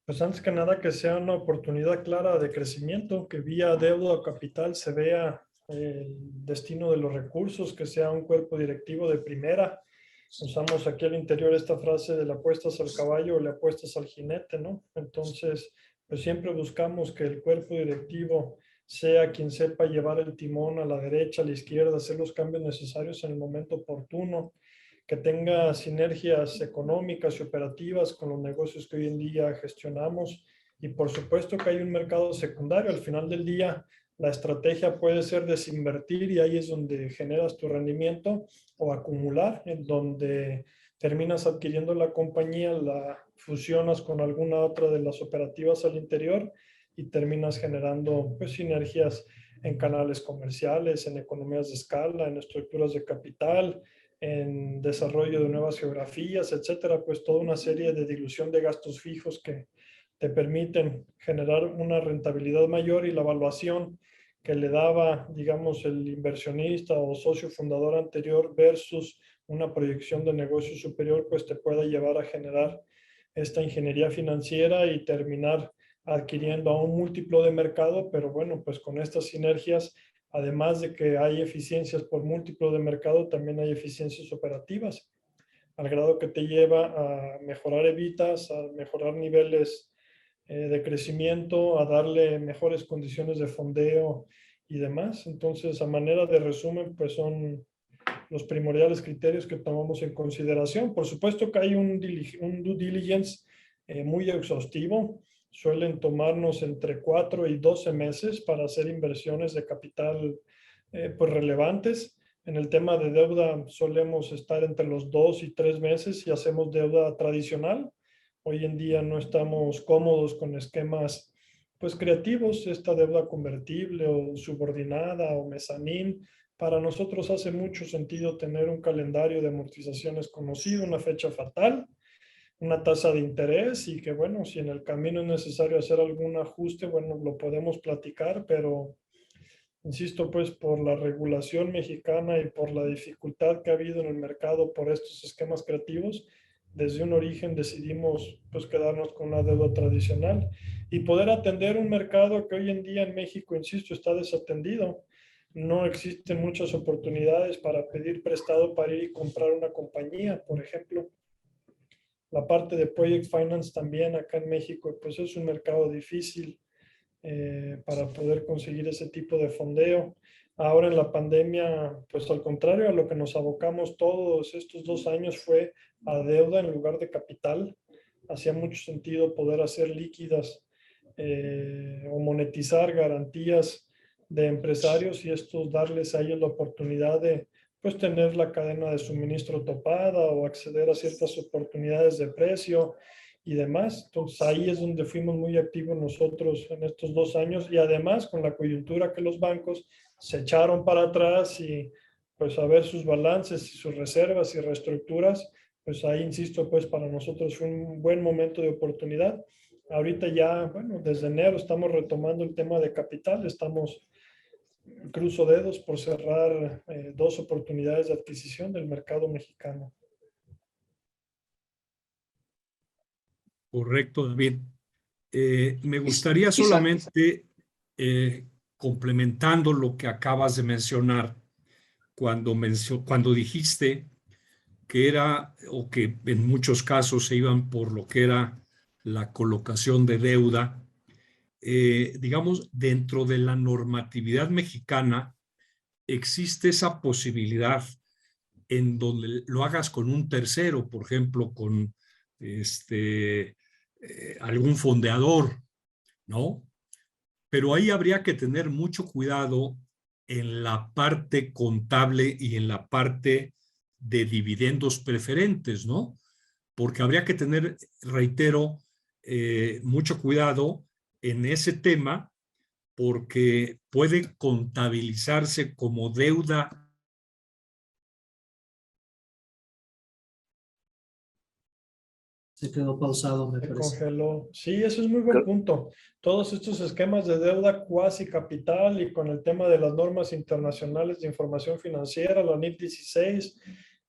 Pues antes que nada que sea una oportunidad clara de crecimiento, que vía deuda o capital se vea el destino de los recursos, que sea un cuerpo directivo de primera. Usamos aquí al interior esta frase de le apuestas al caballo o le apuestas al jinete, ¿no? Entonces, pues siempre buscamos que el cuerpo directivo sea quien sepa llevar el timón a la derecha, a la izquierda, hacer los cambios necesarios en el momento oportuno, que tenga sinergias económicas y operativas con los negocios que hoy en día gestionamos y por supuesto que hay un mercado secundario. Al final del día La estrategia puede ser desinvertir y ahí es donde generas tu rendimiento, o acumular, en donde terminas adquiriendo la compañía, la fusionas con alguna otra de las operativas al interior y terminas generando pues sinergias en canales comerciales, en economías de escala, en estructuras de capital, en desarrollo de nuevas geografías, etcétera, pues toda una serie de dilución de gastos fijos que te permiten generar una rentabilidad mayor, y la evaluación que le daba, digamos, el inversionista o socio fundador anterior versus una proyección de negocio superior, pues te pueda llevar a generar esta ingeniería financiera y terminar adquiriendo a un múltiplo de mercado. Pero bueno, pues con estas sinergias, además de que hay eficiencias por múltiplo de mercado, también hay eficiencias operativas, al grado que te lleva a mejorar evitas, a mejorar niveles de crecimiento, a darle mejores condiciones de fondeo y demás. Entonces, a manera de resumen, pues son los primordiales criterios que tomamos en consideración. Por supuesto que hay un due diligence muy exhaustivo. Suelen tomarnos entre 4 y 12 meses para hacer inversiones de capital pues relevantes. En el tema de deuda solemos estar entre los 2 y 3 meses si hacemos deuda tradicional. Hoy en día no estamos cómodos con esquemas pues creativos, esta deuda convertible o subordinada o mezanín. Para nosotros hace mucho sentido tener un calendario de amortizaciones conocido, una fecha fatal, una tasa de interés, y que bueno, si en el camino es necesario hacer algún ajuste, bueno, lo podemos platicar, pero insisto, pues por la regulación mexicana y por la dificultad que ha habido en el mercado por estos esquemas creativos, desde un origen decidimos pues quedarnos con una deuda tradicional y poder atender un mercado que hoy en día en México, insisto, está desatendido. No existen muchas oportunidades para pedir prestado para ir y comprar una compañía, por ejemplo. La parte de Project Finance también acá en México, pues es un mercado difícil para poder conseguir ese tipo de fondeo. Ahora en la pandemia, pues al contrario, a lo que nos abocamos todos estos 2 años fue a deuda en lugar de capital. Hacía mucho sentido poder hacer líquidas o monetizar garantías de empresarios, y estos darles a ellos la oportunidad de pues tener la cadena de suministro topada o acceder a ciertas oportunidades de precio y demás. Entonces ahí es donde fuimos muy activos nosotros en estos 2 años, y además con la coyuntura que los bancos se echaron para atrás y pues a ver sus balances y sus reservas y reestructuras, pues ahí insisto, pues para nosotros fue un buen momento de oportunidad. Ahorita ya, bueno, desde enero estamos retomando el tema de capital, estamos cruzo dedos por cerrar 2 oportunidades de adquisición del mercado mexicano. Correcto, David. Me gustaría Quizá, solamente, complementando lo que acabas de mencionar, cuando dijiste que era, o que en muchos casos se iban por lo que era la colocación de deuda, digamos, dentro de la normatividad mexicana existe esa posibilidad en donde lo hagas con un tercero, por ejemplo, con algún fondeador, ¿no? Pero ahí habría que tener mucho cuidado en la parte contable y en la parte de dividendos preferentes, ¿no? Porque habría que tener, reitero, mucho cuidado en ese tema, porque puede contabilizarse como deuda. Se quedó pausado, me Se parece. congeló. Sí, eso es muy buen punto. Todos estos esquemas de deuda cuasi capital y con el tema de las normas internacionales de información financiera, la NIF 16,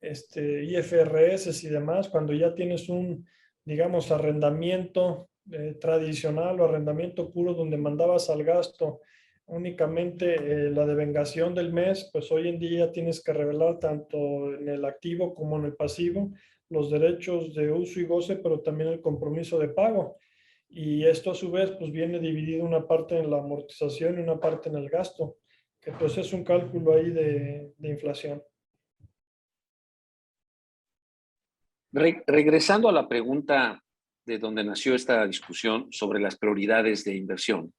IFRS y demás, cuando ya tienes un, digamos, arrendamiento tradicional o arrendamiento puro donde mandabas al gasto únicamente la devengación del mes, pues hoy en día tienes que revelar tanto en el activo como en el pasivo los derechos de uso y goce, pero también el compromiso de pago. Y esto a su vez pues viene dividido una parte en la amortización y una parte en el gasto, que pues es un cálculo ahí de inflación. regresando a la pregunta de donde nació esta discusión sobre las prioridades de inversión,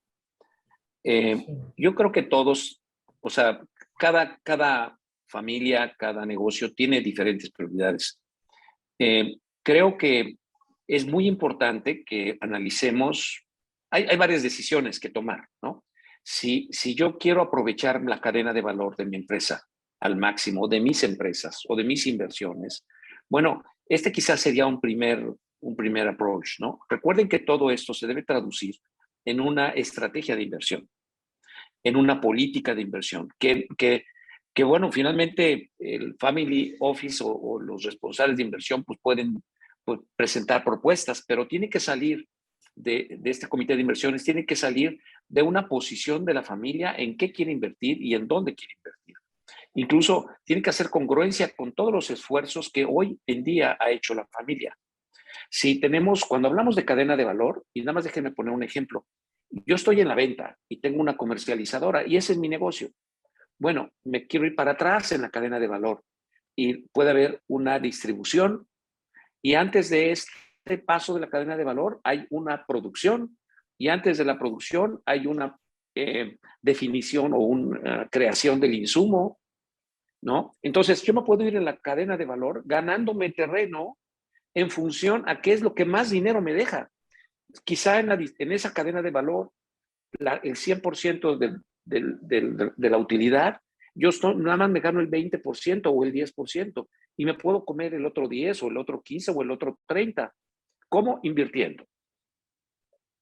Eh, Sí. yo creo que todos, o sea, cada familia, cada negocio tiene diferentes prioridades. Creo que es muy importante que analicemos, hay varias decisiones que tomar, ¿no? Si yo quiero aprovechar la cadena de valor de mi empresa al máximo, de mis empresas o de mis inversiones, bueno, este quizás sería un primer approach, ¿no? Recuerden que todo esto se debe traducir en una estrategia de inversión, en una política de inversión, que bueno, finalmente el family office o los responsables de inversión pues pueden pues, presentar propuestas, pero tiene que salir de este comité de inversiones, tiene que salir de una posición de la familia en qué quiere invertir y en dónde quiere invertir. Incluso tiene que hacer congruencia con todos los esfuerzos que hoy en día ha hecho la familia. Si tenemos, cuando hablamos de cadena de valor, y nada más déjenme poner un ejemplo, yo estoy en la venta y tengo una comercializadora y ese es mi negocio. Bueno, me quiero ir para atrás en la cadena de valor y puede haber una distribución y antes de este paso de la cadena de valor hay una producción y antes de la producción hay una definición o una creación del insumo, ¿no? Entonces yo me puedo ir en la cadena de valor ganándome terreno en función a qué es lo que más dinero me deja. Quizá en esa cadena de valor, el 100% de la utilidad, yo nada más me gano el 20% o el 10% y me puedo comer el otro 10 o el otro 15 o el otro 30. ¿Cómo? Invirtiendo.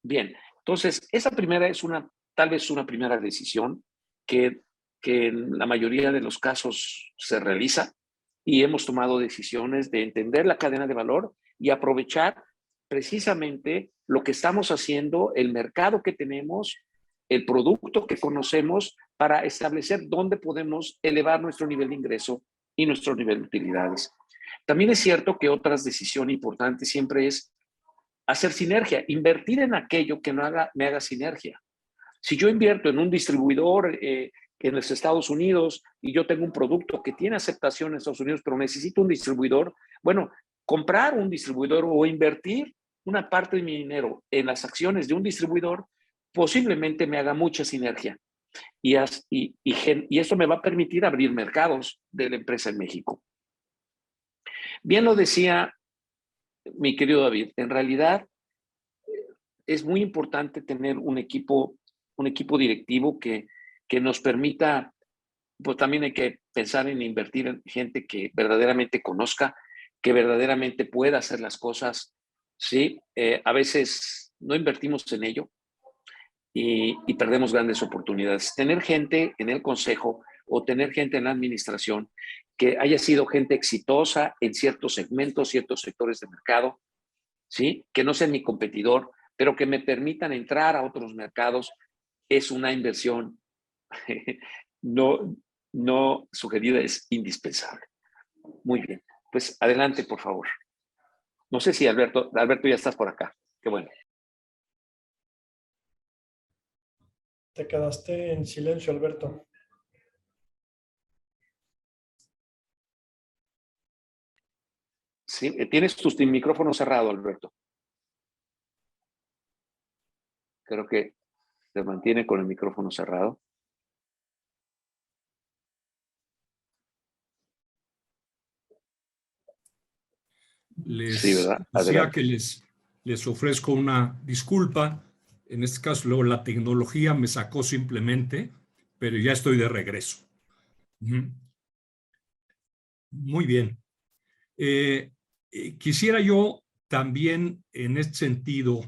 Bien, entonces esa primera es tal vez una primera decisión que en la mayoría de los casos se realiza y hemos tomado decisiones de entender la cadena de valor y aprovechar precisamente lo que estamos haciendo, el mercado que tenemos, el producto que conocemos para establecer dónde podemos elevar nuestro nivel de ingreso y nuestro nivel de utilidades. También es cierto que otra decisión importante siempre es hacer sinergia, invertir en aquello que me haga sinergia. Si yo invierto en un distribuidor en los Estados Unidos y yo tengo un producto que tiene aceptación en Estados Unidos, pero necesito un distribuidor, bueno, comprar un distribuidor o invertir una parte de mi dinero en las acciones de un distribuidor posiblemente me haga mucha sinergia. Y esto me va a permitir abrir mercados de la empresa en México. Bien lo decía mi querido David, en realidad es muy importante tener un equipo directivo que nos permita, pues también hay que pensar en invertir en gente que verdaderamente conozca, que verdaderamente pueda hacer las cosas, ¿sí? A veces no invertimos en ello y perdemos grandes oportunidades. Tener gente en el consejo o tener gente en la administración que haya sido gente exitosa en ciertos segmentos, ciertos sectores de mercado, ¿sí? Que no sean mi competidor, pero que me permitan entrar a otros mercados, es una inversión no sugerida, es indispensable. Muy bien, pues adelante, por favor. No sé si Alberto ya estás por acá. Qué bueno. Te quedaste en silencio, Alberto. Sí, tienes tu micrófono cerrado, Alberto. Creo que se mantiene con el micrófono cerrado. Sí, Les ¿verdad? decía Adelante. que les ofrezco una disculpa. En este caso, luego la tecnología me sacó simplemente, pero ya estoy de regreso. Muy bien. Quisiera yo también en este sentido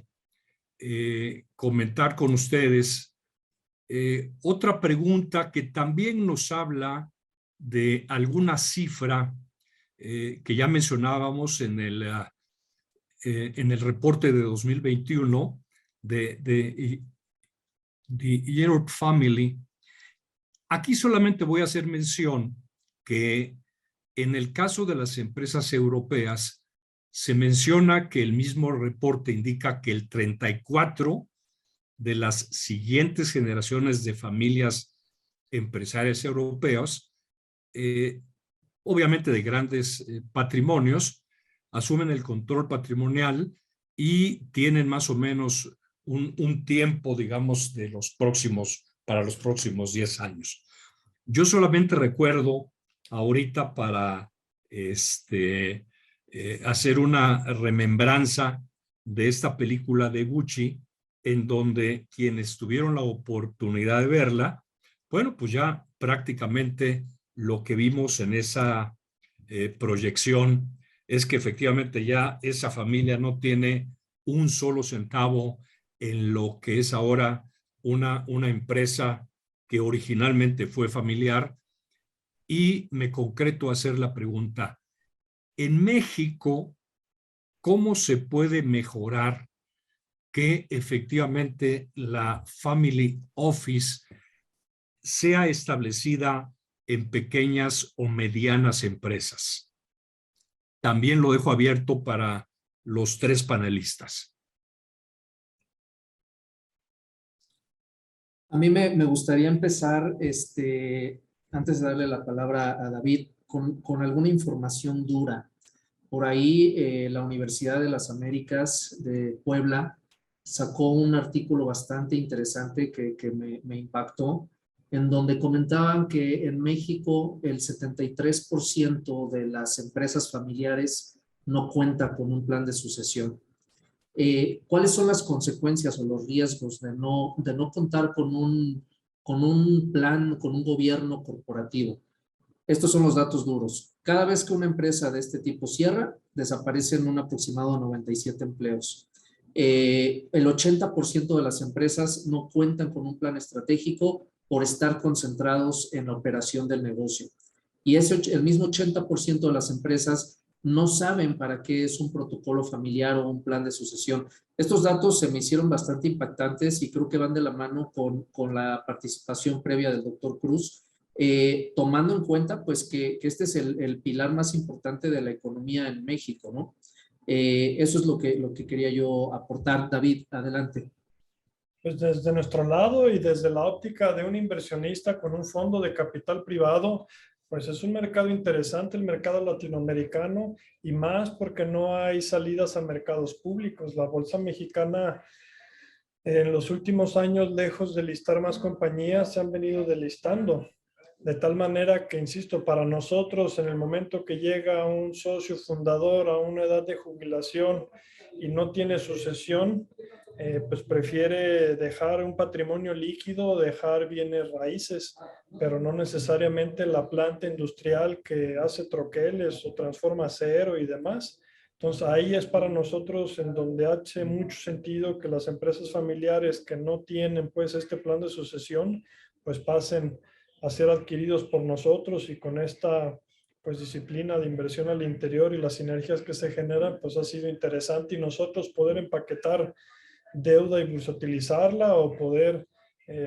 comentar con ustedes otra pregunta que también nos habla de alguna cifra que ya mencionábamos en el reporte de 2021 de The Europe Family. Aquí solamente voy a hacer mención que en el caso de las empresas europeas se menciona que el mismo reporte indica que el 34 de las siguientes generaciones de familias empresarias europeas, obviamente de grandes patrimonios, asumen el control patrimonial y tienen más o menos un tiempo, digamos, para los próximos 10 años. Yo solamente recuerdo ahorita para hacer una remembranza de esta película de Gucci, en donde quienes tuvieron la oportunidad de verla, bueno, pues ya prácticamente lo que vimos en esa proyección es que efectivamente ya esa familia no tiene un solo centavo en lo que es ahora una empresa que originalmente fue familiar. Y me concreto a hacer la pregunta, en México, ¿cómo se puede mejorar que efectivamente la Family Office sea establecida en pequeñas o medianas empresas? También lo dejo abierto para los tres panelistas. A mí me gustaría empezar, antes de darle la palabra a David, con alguna información dura. Por ahí, la Universidad de las Américas de Puebla sacó un artículo bastante interesante que me impactó, en donde comentaban que en México el 73% de las empresas familiares no cuenta con un plan de sucesión. ¿Cuáles son las consecuencias o los riesgos de no contar con un plan, con un gobierno corporativo? Estos son los datos duros. Cada vez que una empresa de este tipo cierra, desaparecen un aproximado de 97 empleos. El 80% de las empresas no cuentan con un plan estratégico por estar concentrados en la operación del negocio. Y el mismo 80% de las empresas no saben para qué es un protocolo familiar o un plan de sucesión. Estos datos se me hicieron bastante impactantes y creo que van de la mano con la participación previa del doctor Cruz, tomando en cuenta pues que este es el pilar más importante de la economía en México, ¿no? Eso es lo que quería yo aportar. David, adelante. Pues desde nuestro lado y desde la óptica de un inversionista con un fondo de capital privado, pues es un mercado interesante el mercado latinoamericano, y más porque no hay salidas a mercados públicos. La bolsa mexicana en los últimos años, lejos de listar más compañías, se han venido delistando. De tal manera que, insisto, para nosotros, en el momento que llega un socio fundador a una edad de jubilación y no tiene sucesión, pues prefiere dejar un patrimonio líquido, dejar bienes raíces, pero no necesariamente la planta industrial que hace troqueles o transforma acero y demás. Entonces ahí es para nosotros en donde hace mucho sentido que las empresas familiares que no tienen pues este plan de sucesión, pues pasen a ser adquiridos por nosotros, y con esta pues disciplina de inversión al interior y las sinergias que se generan, pues ha sido interesante, y nosotros poder empaquetar deuda y bursatilizarla, o poder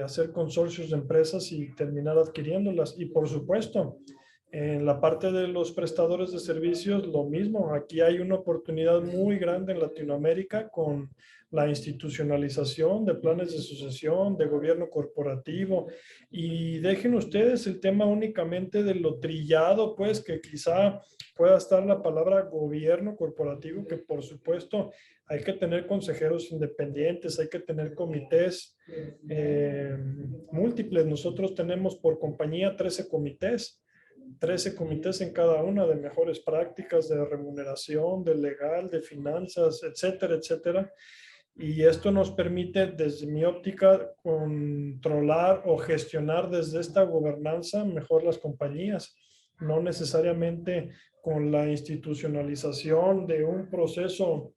hacer consorcios de empresas y terminar adquiriéndolas. Y por supuesto, en la parte de los prestadores de servicios, lo mismo. Aquí hay una oportunidad muy grande en Latinoamérica con la institucionalización de planes de sucesión, de gobierno corporativo. Y dejen ustedes el tema únicamente de lo trillado, pues que quizá pueda estar la palabra gobierno corporativo, que por supuesto hay que tener consejeros independientes, hay que tener comités múltiples. Nosotros tenemos por compañía 13 comités en cada una, de mejores prácticas, de remuneración, de legal, de finanzas, etcétera, etcétera. Y esto nos permite, desde mi óptica, controlar o gestionar desde esta gobernanza mejor las compañías, no necesariamente con la institucionalización de un proceso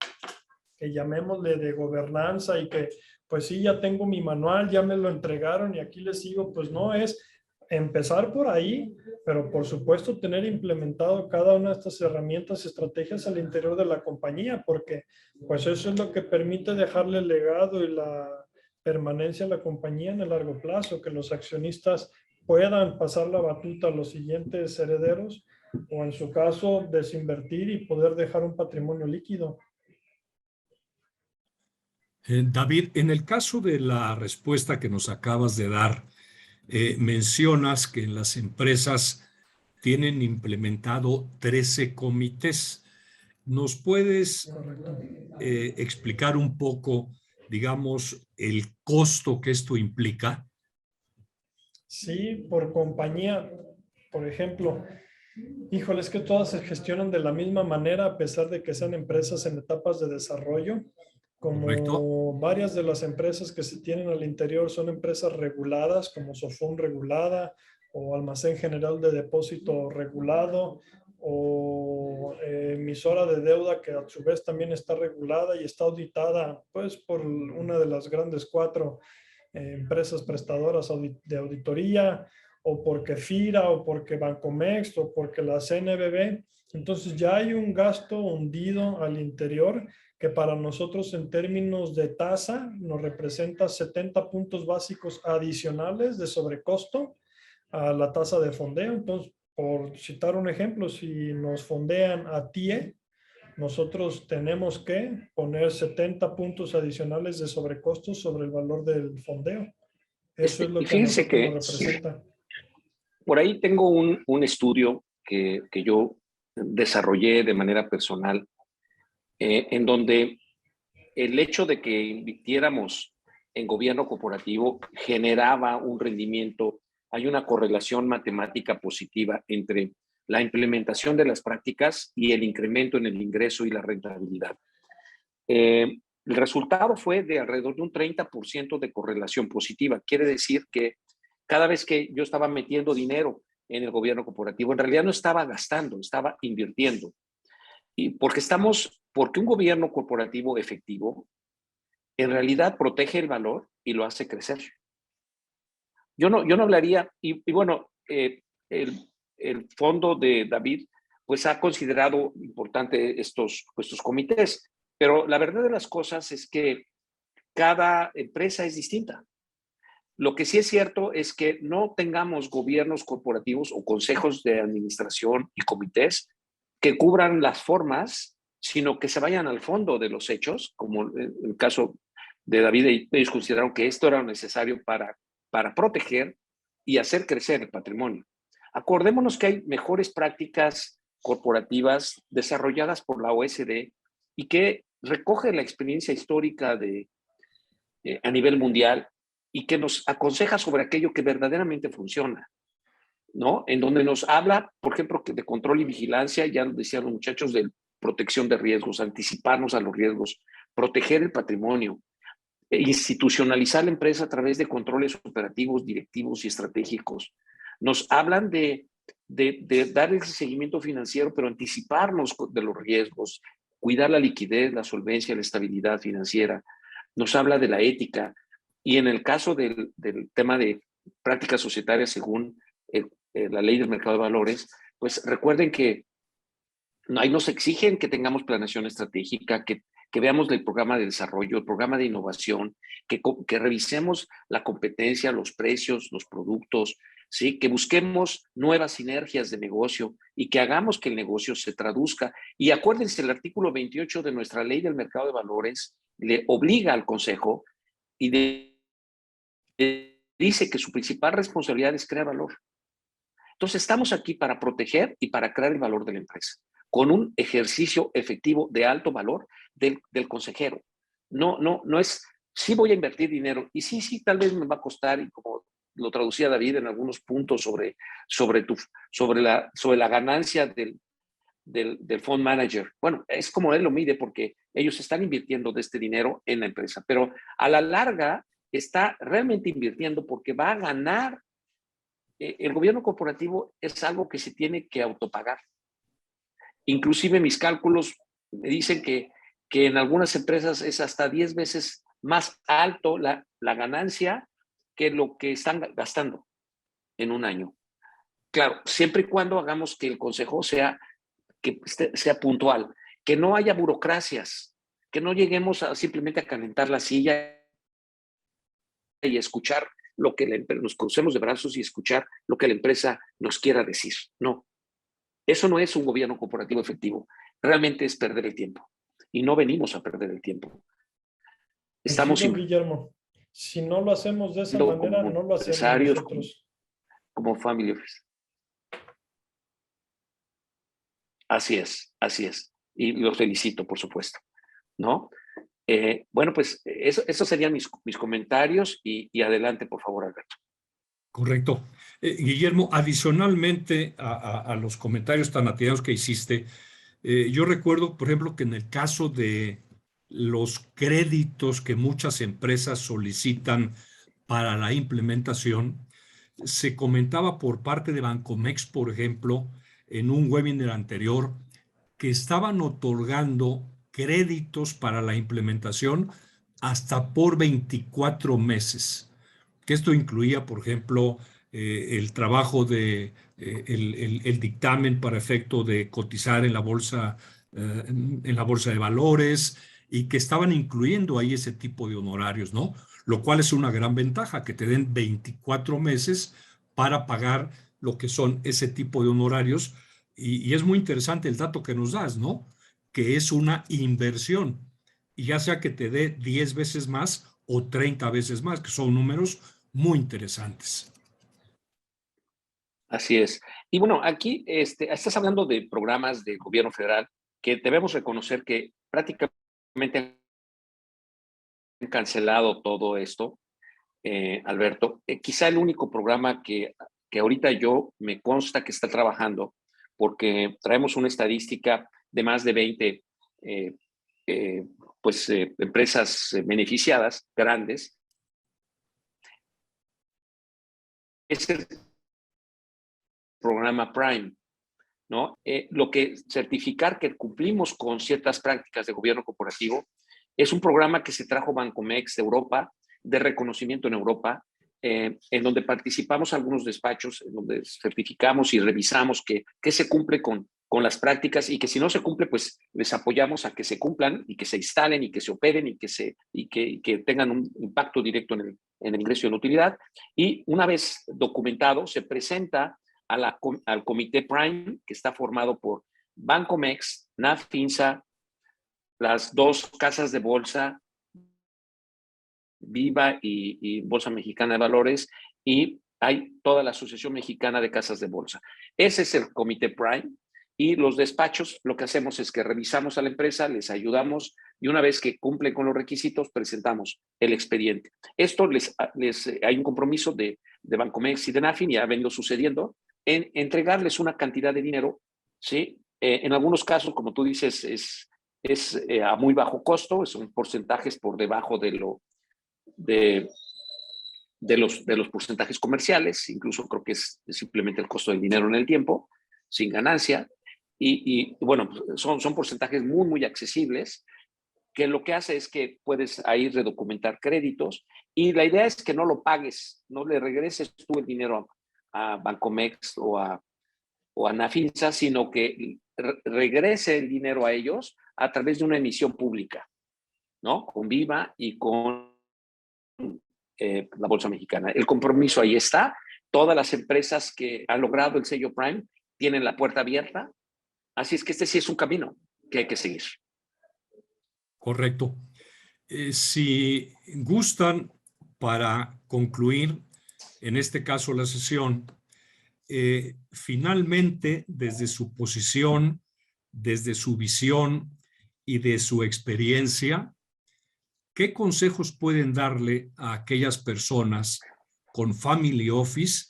que llamémosle de gobernanza, y que pues sí, ya tengo mi manual, ya me lo entregaron y aquí les sigo. Pues no, es empezar por ahí, pero por supuesto tener implementado cada una de estas herramientas, estrategias al interior de la compañía, porque pues eso es lo que permite dejarle el legado y la permanencia a la compañía en el largo plazo, que los accionistas puedan pasar la batuta a los siguientes herederos, o en su caso desinvertir y poder dejar un patrimonio líquido. David, en el caso de la respuesta que nos acabas de dar, mencionas que en las empresas tienen implementado 13 comités. ¿Nos puedes explicar un poco digamos, el costo que esto implica? Sí, por compañía, por ejemplo, híjole, es que todas se gestionan de la misma manera a pesar de que sean empresas en etapas de desarrollo. ¿Correcto? Como varias de las empresas que se tienen al interior son empresas reguladas, como Sofón regulada o Almacén General de Depósito regulado o emisora de deuda que a su vez también está regulada y está auditada pues por una de las grandes cuatro empresas prestadoras de auditoría, o porque FIRA, o porque Bancomext, o porque la CNBB. Entonces ya hay un gasto hundido al interior que para nosotros en términos de tasa nos representa 70 puntos básicos adicionales de sobrecosto a la tasa de fondeo. Entonces, por citar un ejemplo, si nos fondean a TIE, nosotros tenemos que poner 70 puntos adicionales de sobrecostos sobre el valor del fondeo. Eso es lo Y que a fíjense nosotros nos que representa. por ahí tengo un estudio que yo desarrollé de manera personal, en donde el hecho de que invirtiéramos en gobierno corporativo generaba un rendimiento. Hay una correlación matemática positiva entre la implementación de las prácticas y el incremento en el ingreso y la rentabilidad. El resultado fue de alrededor de un 30% de correlación positiva. Quiere decir que cada vez que yo estaba metiendo dinero en el gobierno corporativo, en realidad no estaba gastando, estaba invirtiendo. Y porque un gobierno corporativo efectivo en realidad protege el valor y lo hace crecer. Yo no hablaría, y bueno, el fondo de David, pues ha considerado importante estos comités, pero la verdad de las cosas es que cada empresa es distinta. Lo que sí es cierto es que no tengamos gobiernos corporativos o consejos de administración y comités que cubran las formas, sino que se vayan al fondo de los hechos, como en el caso de David. Ellos consideraron que esto era necesario para proteger y hacer crecer el patrimonio. Acordémonos que hay mejores prácticas corporativas desarrolladas por la OSD y que recoge la experiencia histórica a nivel mundial y que nos aconseja sobre aquello que verdaderamente funciona, ¿no? En donde nos habla, por ejemplo, de control y vigilancia, ya lo decían los muchachos, de protección de riesgos, anticiparnos a los riesgos, proteger el patrimonio, institucionalizar la empresa a través de controles operativos, directivos y estratégicos. Nos hablan de dar ese seguimiento financiero, pero anticiparnos de los riesgos, cuidar la liquidez, la solvencia, la estabilidad financiera. Nos habla de la ética. Y en el caso del tema de prácticas societarias según la ley del mercado de valores, pues recuerden que ahí nos exigen que tengamos planeación estratégica, que veamos el programa de desarrollo, el programa de innovación, que revisemos la competencia, los precios, los productos, ¿sí? Que busquemos nuevas sinergias de negocio y que hagamos que el negocio se traduzca. Y acuérdense, el artículo 28 de nuestra ley del mercado de valores le obliga al Consejo y dice que su principal responsabilidad es crear valor. Entonces, estamos aquí para proteger y para crear el valor de la empresa, con un ejercicio efectivo de alto valor del consejero. No es, sí voy a invertir dinero y sí, tal vez me va a costar, y como lo traducía David en algunos puntos sobre la ganancia del fund manager. Bueno, es como él lo mide porque ellos están invirtiendo de este dinero en la empresa, pero a la larga está realmente invirtiendo porque va a ganar. El gobierno corporativo es algo que se tiene que autopagar. Inclusive mis cálculos me dicen que en algunas empresas es hasta 10 veces más alto la ganancia que lo que están gastando en un año. Claro, siempre y cuando hagamos que el consejo sea puntual, que no haya burocracias, que no lleguemos simplemente a calentar la silla y escuchar lo que nos crucemos de brazos y escuchar lo que la empresa nos quiera decir. No, eso no es un gobierno corporativo efectivo. Realmente es perder el tiempo. Y no venimos a perder el tiempo. Estamos Coincido, Guillermo. Si no lo hacemos de esa invirtiendo manera, como no lo hacemos empresarios, nosotros. como family office. Así es, así es. Y los felicito, por supuesto, ¿no? Bueno, pues esos serían mis comentarios y adelante, por favor, Alberto. Correcto. Guillermo, adicionalmente a los comentarios tan atinados que hiciste, yo recuerdo, por ejemplo, que en el caso de los créditos que muchas empresas solicitan para la implementación, se comentaba por parte de Bancomext, por ejemplo, en un webinar anterior, que estaban otorgando créditos para la implementación hasta por 24 meses. Que esto incluía, por ejemplo, el trabajo de el dictamen para efecto de cotizar en la bolsa de valores, y que estaban incluyendo ahí ese tipo de honorarios, ¿no? Lo cual es una gran ventaja, que te den 24 meses para pagar lo que son ese tipo de honorarios. Y es muy interesante el dato que nos das, ¿no? Que es una inversión, y ya sea que te dé 10 veces más o 30 veces más, que son números muy interesantes. Así es. Y bueno, aquí estás hablando de programas del gobierno federal que debemos reconocer que prácticamente han cancelado todo esto, Alberto. Quizá el único programa que ahorita yo me consta que está trabajando, porque traemos una estadística de más de 20 eh, empresas beneficiadas, grandes, es el programa Prime, ¿no? Lo que certificar que cumplimos con ciertas prácticas de gobierno corporativo es un programa que se trajo Bancomext de Europa, de reconocimiento en Europa, en donde participamos algunos despachos, en donde certificamos y revisamos que se cumple con las prácticas, y que si no se cumple, pues les apoyamos a que se cumplan y que se instalen y que se operen y que tengan un impacto directo en el ingreso y en la utilidad. Y una vez documentado, se presenta al Comité Prime, que está formado por Bancomext, NAFINSA, las dos casas de bolsa, Viva y Bolsa Mexicana de Valores, y hay toda la Asociación Mexicana de Casas de Bolsa. Ese es el Comité Prime, y los despachos lo que hacemos es que revisamos a la empresa, les ayudamos, y una vez que cumplen con los requisitos, presentamos el expediente. Esto hay un compromiso de Bancomext y de NAFIN, y ha venido sucediendo, en entregarles una cantidad de dinero, ¿sí? En algunos casos, como tú dices, es a muy bajo costo, son porcentajes por debajo de los porcentajes comerciales, incluso creo que es simplemente el costo del dinero en el tiempo, sin ganancia, y bueno, son porcentajes muy, muy accesibles, que lo que hace es que puedes ahí redocumentar créditos, y la idea es que no lo pagues, no le regreses tú el dinero a Bancomext o a Nafinsa, sino que regrese el dinero a ellos a través de una emisión pública, ¿no? Con Viva y con la Bolsa Mexicana. El compromiso ahí está. Todas las empresas que han logrado el sello Prime tienen la puerta abierta. Así es que este sí es un camino que hay que seguir. Correcto. Si gustan, para concluir, en este caso la sesión, finalmente, desde su posición, desde su visión y de su experiencia, ¿qué consejos pueden darle a aquellas personas con family office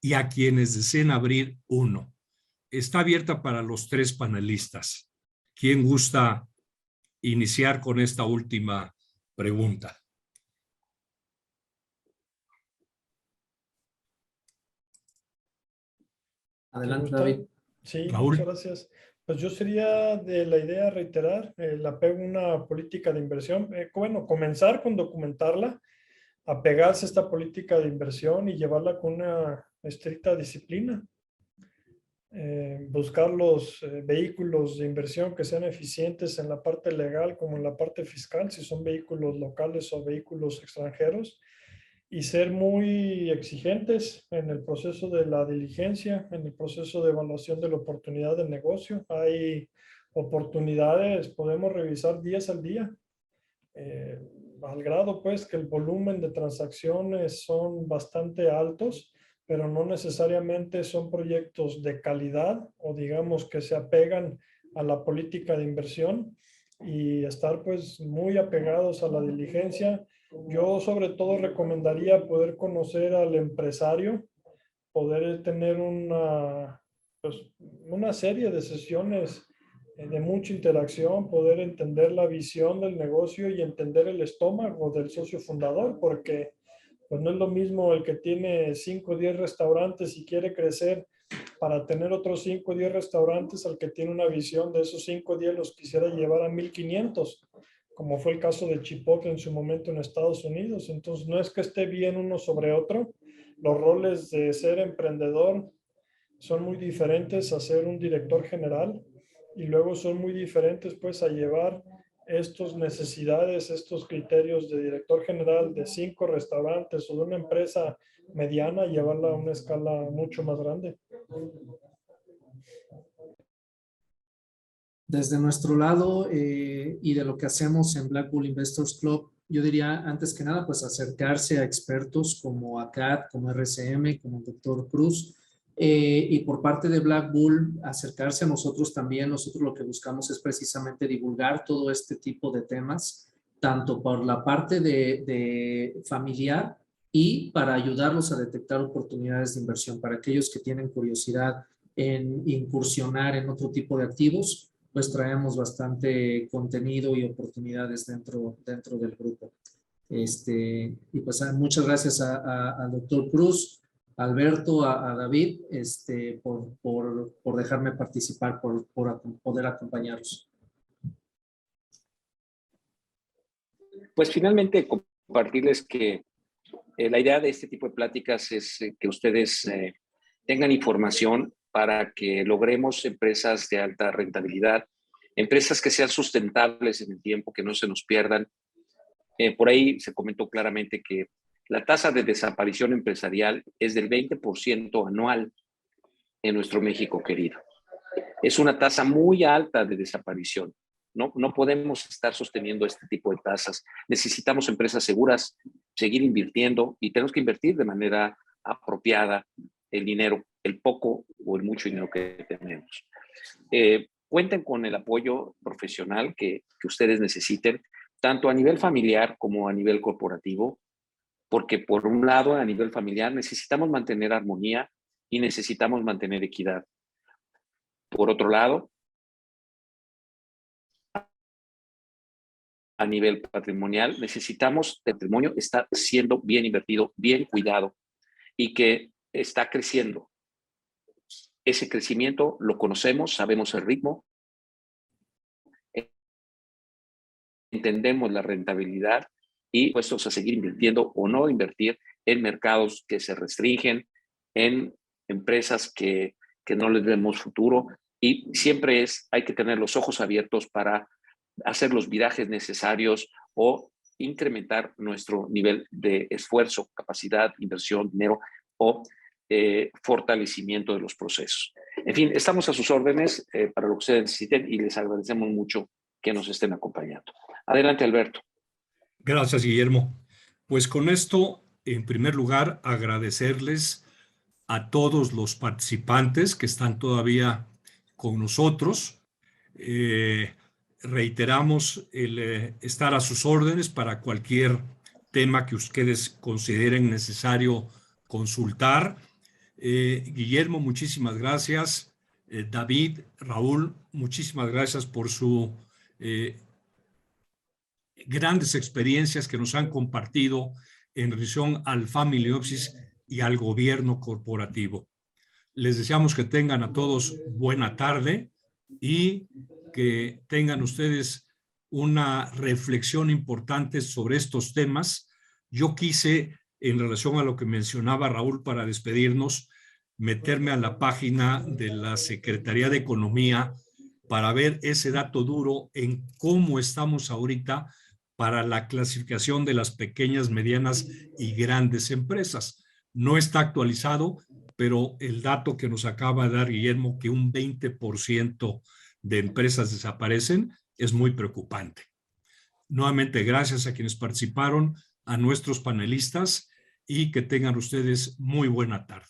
y a quienes deseen abrir uno? Está abierta para los tres panelistas. ¿Quién gusta iniciar con esta última pregunta? Adelante, David. Sí, Raúl. muchas gracias. Pues yo sería de la idea reiterar el apego a una política de inversión. Bueno, comenzar con documentarla, apegarse a esta política de inversión y llevarla con una estricta disciplina. Buscar los vehículos de inversión que sean eficientes en la parte legal como en la parte fiscal, si son vehículos locales o vehículos extranjeros, y ser muy exigentes en el proceso de la diligencia, en el proceso de evaluación de la oportunidad del negocio. Hay oportunidades, podemos revisar días al día, al grado pues que el volumen de transacciones son bastante altos, pero no necesariamente son proyectos de calidad o digamos que se apegan a la política de inversión. y estar pues muy apegados a la diligencia. Yo sobre todo recomendaría poder conocer al empresario, poder tener pues, una serie de sesiones de mucha interacción, poder entender la visión del negocio y entender el estómago del socio fundador, porque pues no es lo mismo el que tiene 5 o 10 restaurantes y quiere crecer para tener otros 5 o 10 restaurantes, al que tiene una visión de esos 5 o 10 los quisiera llevar a 1500, como fue el caso de Chipotle en su momento en Estados Unidos. Entonces no es que esté bien uno sobre otro. Los roles de ser emprendedor son muy diferentes a ser un director general, y luego son muy diferentes pues a llevar estas necesidades, estos criterios de director general de 5 restaurantes o de una empresa mediana, llevarla a una escala mucho más grande. Desde nuestro lado y de lo que hacemos en Black Bull Investors Club, yo diría antes que nada, pues acercarse a expertos como ACAD, como RCM, como el Dr. Cruz, y por parte de Black Bull, acercarse a nosotros también. Nosotros lo que buscamos es precisamente divulgar todo este tipo de temas, tanto por la parte de familiar y para ayudarlos a detectar oportunidades de inversión. Para aquellos que tienen curiosidad en incursionar en otro tipo de activos, pues traemos bastante contenido y oportunidades dentro del grupo. Y pues muchas gracias al doctor Cruz, a Alberto, a David, por dejarme participar, por poder acompañarlos. Pues finalmente compartirles que la idea de este tipo de pláticas es que ustedes tengan información para que logremos empresas de alta rentabilidad, empresas que sean sustentables en el tiempo, que no se nos pierdan. Por ahí se comentó claramente que la tasa de desaparición empresarial es del 20% anual en nuestro México querido. Es una tasa muy alta de desaparición. No podemos estar sosteniendo este tipo de tasas. Necesitamos empresas seguras, seguir invirtiendo, y tenemos que invertir de manera apropiada el dinero, el poco o el mucho dinero que tenemos. Cuenten con el apoyo profesional que ustedes necesiten, tanto a nivel familiar como a nivel corporativo, porque por un lado, a nivel familiar, necesitamos mantener armonía y necesitamos mantener equidad. Por otro lado, a nivel patrimonial, necesitamos que el patrimonio está siendo bien invertido, bien cuidado y que está creciendo. Ese crecimiento lo conocemos, sabemos el ritmo, entendemos la rentabilidad y puestos a seguir invirtiendo o no invertir en mercados que se restringen, en empresas que no les vemos futuro, y siempre hay que tener los ojos abiertos para hacer los virajes necesarios o incrementar nuestro nivel de esfuerzo, capacidad, inversión, dinero o fortalecimiento de los procesos. En fin, estamos a sus órdenes para lo que ustedes necesiten, y les agradecemos mucho que nos estén acompañando. Adelante, Alberto. Gracias, Guillermo. Pues con esto, en primer lugar, agradecerles a todos los participantes que están todavía con nosotros. Reiteramos el estar a sus órdenes para cualquier tema que ustedes consideren necesario consultar. Guillermo, muchísimas gracias. David, Raúl, muchísimas gracias por sus grandes experiencias que nos han compartido en relación al Family Office y al gobierno corporativo. Les deseamos que tengan a todos buena tarde y que tengan ustedes una reflexión importante sobre estos temas. Yo quise, en relación a lo que mencionaba Raúl para despedirnos, meterme a la página de la Secretaría de Economía para ver ese dato duro en cómo estamos ahorita para la clasificación de las pequeñas, medianas y grandes empresas. No está actualizado, pero el dato que nos acaba de dar Guillermo, que un 20% de empresas desaparecen, es muy preocupante. Nuevamente, gracias a quienes participaron, a nuestros panelistas, y que tengan ustedes muy buena tarde.